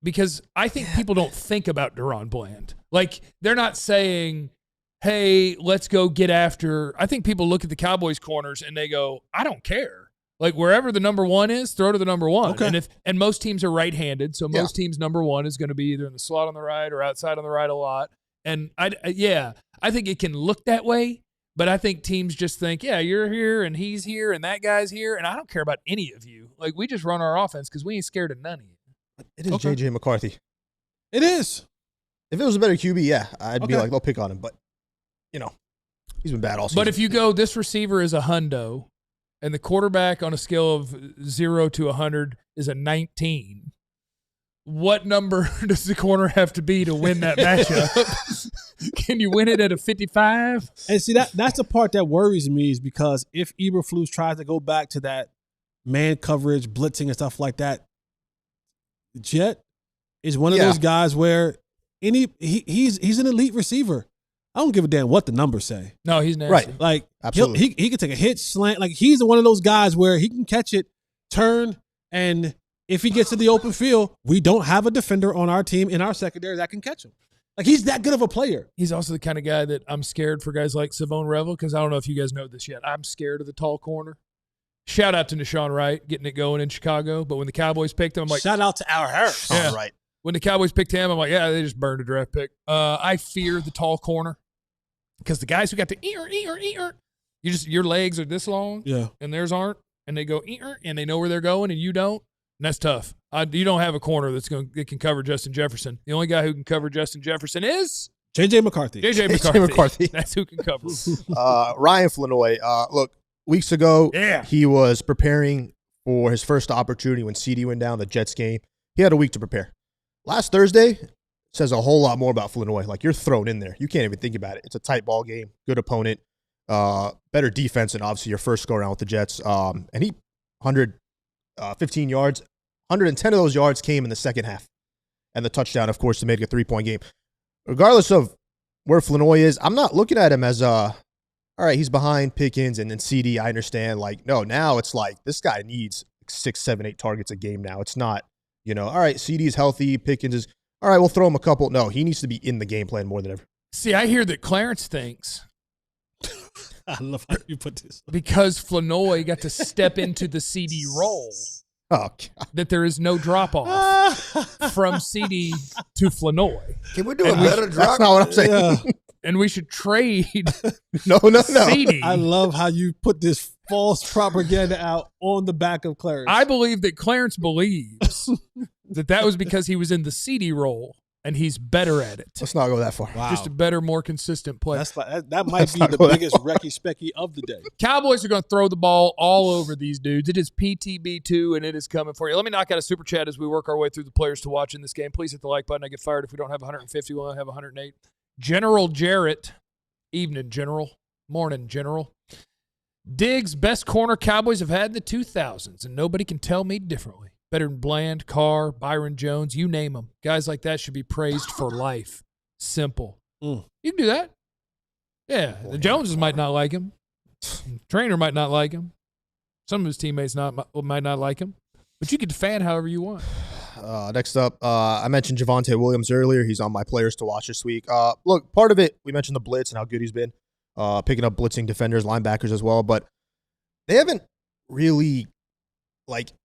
because I think people don't think about DaRon Bland. Like, they're not saying, hey, let's go get after. I think people look at the Cowboys corners and they go, I don't care. Like wherever the number one is, throw to the number one. Okay. And most teams are right-handed, so most teams' number one is going to be either in the slot on the right or outside on the right a lot. And I think it can look that way, but I think teams just think, yeah, you're here and he's here and that guy's here, and I don't care about any of you. Like we just run our offense because we ain't scared of none of you. It is J.J. McCarthy. It is. If it was a better QB, I'd be like, they'll pick on him. But, he's been bad all season. But if you go, this receiver is a hundo, and the quarterback on a scale of 0 to 100 is a 19, what number does the corner have to be to win that matchup? Can you win it at a 55? And see, that's the part that worries me is because if Eberflus tries to go back to that man coverage, blitzing and stuff like that, Jet is one of those guys where he's an elite receiver. I don't give a damn what the numbers say. No, he's nasty. Right. Like, absolutely. He can take a hit, slant. Like, he's one of those guys where he can catch it, turn, and if he gets to the open field, we don't have a defender on our team in our secondary that can catch him. Like, he's that good of a player. He's also the kind of guy that I'm scared for guys like Savone Revel, because I don't know if you guys know this yet. I'm scared of the tall corner. Shout out to Deshaun Wright getting it going in Chicago, but when the Cowboys picked him, I'm like, shout out to our Harris. Yeah. Right. When the Cowboys picked him, I'm like, yeah, they just burned a draft pick. I fear the tall corner because the guys who got the your legs are this long, and theirs aren't, and they go and they know where they're going, and you don't, and that's tough. You don't have a corner that can cover Justin Jefferson. The only guy who can cover Justin Jefferson is J.J. McCarthy. J.J. McCarthy. That's who can cover him. Ryan Flanoy. Look, weeks ago, he was preparing for his first opportunity when CD went down, the Jets game. He had a week to prepare. Last Thursday says a whole lot more about Flanoy. Like, you're thrown in there. You can't even think about it. It's a tight ball game, good opponent, better defense, and obviously your first go-around with the Jets. And he 115 yards. 110 of those yards came in the second half. And the touchdown, of course, to make it a 3-point game. Regardless of where Flanoy is, I'm not looking at him as all right, he's behind Pickens and then CD, I understand. Like, no, now it's like this guy needs 6, 7, 8 targets a game now. It's not, all right, CD's healthy, Pickens is, all right, we'll throw him a couple. No, he needs to be in the game plan more than ever. See, I hear that Clarence thinks. I love how you put this. Because Flanoy got to step into the CD role. Oh, God. That there is no drop-off from CD to Flanoy. Can we do a better drop? That's not what I'm saying. Yeah. And we should trade no. CD. I love how you put this false propaganda out on the back of Clarence. I believe that Clarence believes that was because he was in the CD role, and he's better at it. Let's not go that far. Wow. Just a better, more consistent player. That might be the biggest Recky-Specky of the day. Cowboys are going to throw the ball all over these dudes. It is PTB2, and it is coming for you. Let me knock out a super chat as we work our way through the players to watch in this game. Please hit the like button. I get fired if we don't have 150. We'll only have 108. General Jarrett. Evening, General. Morning, General. Diggs, best corner Cowboys have had in the 2000s, and nobody can tell me differently. Better than Bland, Carr, Byron Jones, you name them. Guys like that should be praised for life. Simple. You can do that. Yeah, the Joneses might not like him. Trainer might not like him. Some of his teammates might not like him. But you can fan however you want. Next up, I mentioned Javonte Williams earlier. He's on my players to watch this week. Look, part of it, we mentioned the blitz and how good he's been. Picking up blitzing defenders, linebackers as well. But they haven't really,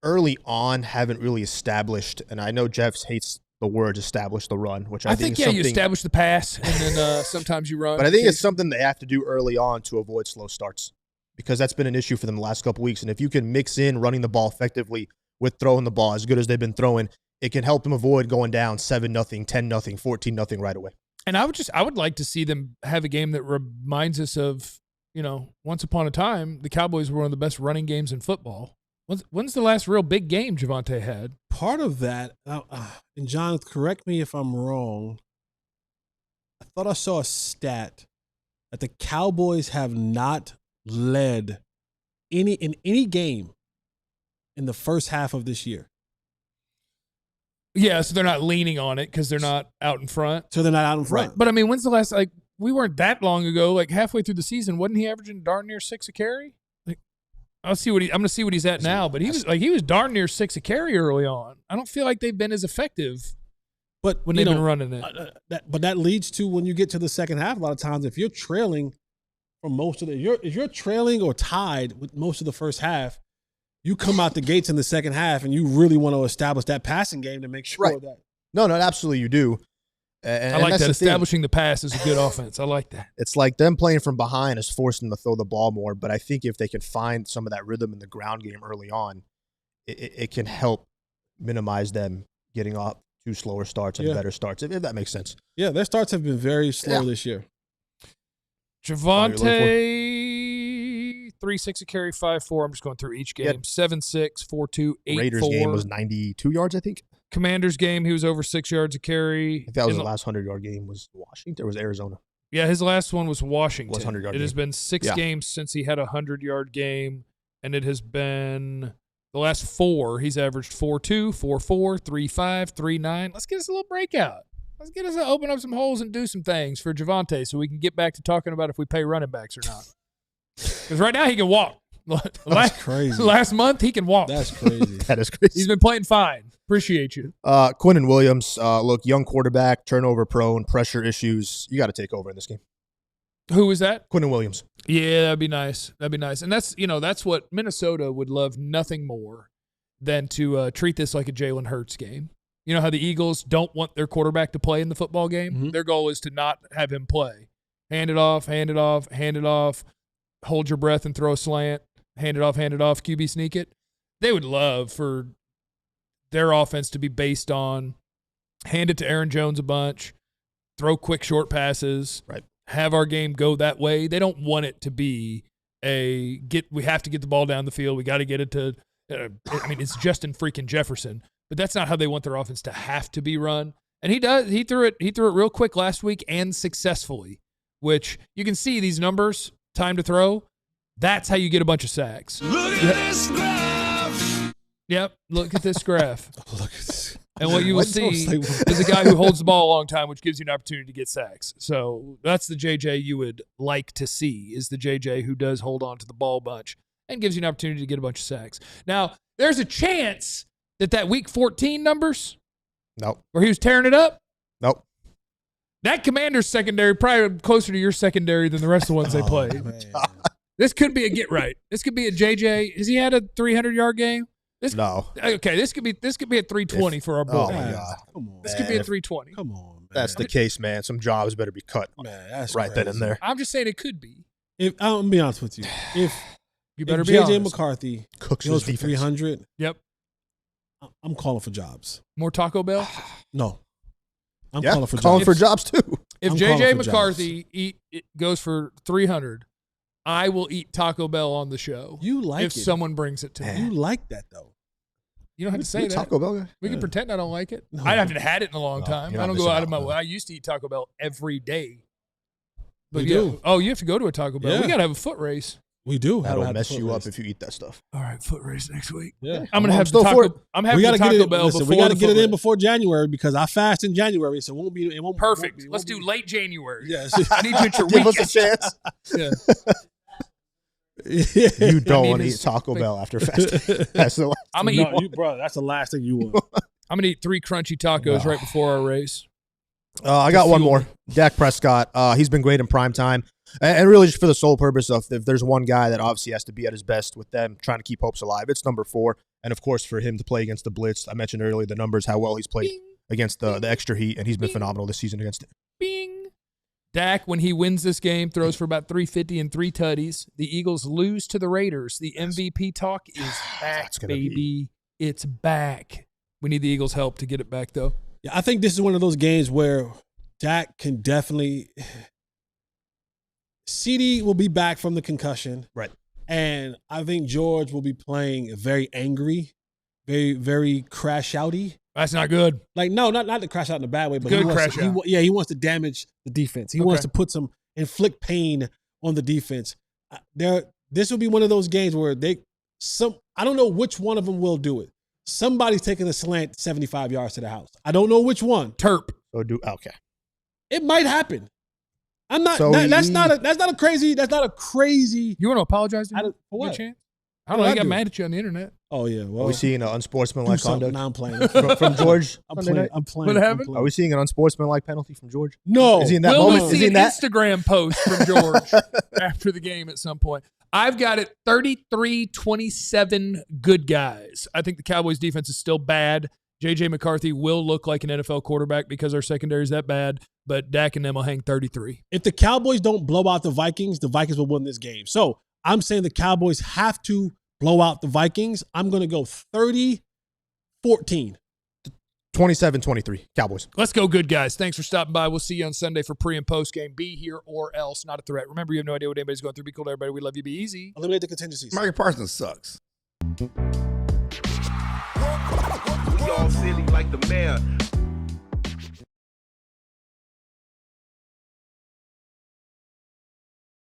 early on, haven't really established, and I know Jeff hates the word establish the run, which I think is something. You establish the pass, and then sometimes you run. But I think it's something they have to do early on to avoid slow starts, because that's been an issue for them the last couple weeks. And if you can mix in running the ball effectively with throwing the ball as good as they've been throwing, it can help them avoid going down 7-0, 10-0, 14-0 right away. And I would like to see them have a game that reminds us of, once upon a time, the Cowboys were one of the best running games in football. When's the last real big game Javonte had? Part of that, and John, correct me if I'm wrong, I thought I saw a stat that the Cowboys have not led in any game in the first half of this year. Yeah, so they're not leaning on it because they're not out in front. Right. But, when's the last, we weren't that long ago, halfway through the season, wasn't he averaging darn near 6 a carry? I'm going to see what he's at now, but he was darn near 6 a carry early on. I don't feel like they've been as effective when they've been running it. But that leads to when you get to the second half, a lot of times, if you're trailing from most of if you're trailing or tied with most of the first half, you come out the gates in the second half and you really want to establish that passing game to make sure that. No, absolutely you do. And I like that. Establishing the pass is a good offense. I like that. It's like them playing from behind is forcing them to throw the ball more. But I think if they can find some of that rhythm in the ground game early on, it can help minimize them getting off to slower starts and better starts, if that makes sense. Yeah, their starts have been very slow this year. Javonte, 3.6 a carry, 5.4. I'm just going through each game. 7.6, 4.2, 8.4. Raiders game was 92 yards, I think. Commanders game, he was over 6 yards a carry. I think that was the last 100-yard game was Washington or was Arizona? Yeah, his last one was Washington. Was 100-yard It has been 6 games since he had a 100-yard game, and it has been the last 4. He's averaged 4.2, 4.4, 3.5, 3.9. Let's get us a little breakout. Let's get us to open up some holes and do some things for Javonte so we can get back to talking about if we pay running backs or not. Because right now he can walk. That's crazy. Last month he can walk. That's crazy. That is crazy. He's been playing fine. Appreciate you. Quinnen Williams, look, young quarterback, turnover prone, pressure issues. You got to take over in this game. Who was that? Quinnen Williams. Yeah, that'd be nice. That'd be nice. And that's what Minnesota would love nothing more than to treat this like a Jalen Hurts game. You know how the Eagles don't want their quarterback to play in the football game? Mm-hmm. Their goal is to not have him play. Hand it off, hand it off, hand it off, hold your breath and throw a slant, hand it off, QB sneak it. They would love for their offense to be based on hand it to Aaron Jones a bunch, throw quick short passes, right? Have our game go that way. They don't want it to be we have to get the ball down the field. We got to get it to it's Justin freaking Jefferson. But that's not how they want their offense to have to be run. And he does. He threw it real quick last week and successfully, which you can see these numbers, time to throw. That's how you get a bunch of sacks. Look at this graph. Yep, look at this graph. Look at this. And what you will see is a guy who holds the ball a long time, which gives you an opportunity to get sacks. So that's the JJ you would like to see, is the JJ who does hold on to the ball a bunch and gives you an opportunity to get a bunch of sacks. Now, there's a chance that week 14 numbers, nope, where he was tearing it up, nope. That Commanders secondary probably closer to your secondary than the rest of the ones they play. This could be a get right. This could be a JJ. Has he had a 300-yard game? No. Okay, this could be a 320 for our boy. Oh my God! Come on, this could be a 320. Come on, man. That's the case, man. Some jobs better be cut, man. That's right crazy. then and there. I'm just saying it could be. I'll be honest with you. If you better be JJ honest. McCarthy Cooks goes his for 300, yep. I'm calling for jobs. More Taco Bell? No. I'm calling jobs. for jobs too. If JJ McCarthy goes for 300, I will eat Taco Bell on the show. You like if someone brings it to me. You like that though. You don't have to say that. Taco Bell guy? We can pretend I don't like it. No. I haven't had it in a long time. I don't go out of my way. way. I used to eat Taco Bell every day. But We do. Oh, you have to go to a Taco Bell. Yeah. We got to have a foot race. We do. That'll mess you up if you eat that stuff. All right, foot race next week. Yeah. I'm going to have still the for it. Taco. I'm having We got to Taco get it. Bell Listen, before we got to the get it foot in race. before January because I fast in January, so it won't. Perfect. It won't Let's be- do late January. Yes. I need you at your Give us weakest. a chance. Yeah. You don't mean, want to it's eat Taco like- Bell after fasting. That's the last. I'm gonna eat. bro. That's the last thing you want. I'm gonna eat 3 crunchy tacos right before our race. I got one fuel more. Dak Prescott. He's been great in prime time. And really just for the sole purpose of if there's one guy that obviously has to be at his best with them, trying to keep hopes alive, it's number 4. And, of course, for him to play against the blitz, I mentioned earlier the numbers, how well he's played against the extra heat, and he's been phenomenal this season against it. Bing. Dak, when he wins this game, throws for about 350 and 3 tutties. The Eagles lose to the Raiders. The MVP talk is back, baby. It's back. We need the Eagles' help to get it back, though. Yeah, I think this is one of those games where Dak can definitely – CD will be back from the concussion. Right. And I think George will be playing very angry, very, very crash-outy. That's not good. Like, no, not to crash out in a bad way, but Good he wants crash to, out. he wants to damage the defense. He wants to inflict pain on the defense. This will be one of those games where I don't know which one of them will do it. Somebody's taking a slant 75 yards to the house. I don't know which one. Terp. Okay. It might happen. I'm not. So That's not a crazy. You want to apologize to him? For what? Chance? I don't know. He got mad at you on the internet. Oh yeah. Well, Are we seeing an unsportsmanlike conduct Now I'm playing. from George? I'm playing. What happened? Are we seeing an unsportsmanlike penalty from George? No. Is he in that Will moment? we Is he see in an that? Instagram post from George after the game at some point? I've got it 33-27 good guys. I think the Cowboys defense is still bad. J.J. McCarthy will look like an NFL quarterback because our secondary is that bad, but Dak and them will hang 33. If the Cowboys don't blow out the Vikings will win this game. So I'm saying the Cowboys have to blow out the Vikings. I'm going to go 30-14. 27-23, Cowboys. Let's go, good guys. Thanks for stopping by. We'll see you on Sunday for pre- and post-game. Be here or else. Not a threat. Remember, you have no idea what anybody's going through. Be cool to everybody. We love you. Be easy. Eliminate the contingencies. Micah Parsons sucks. We all silly like the mayor.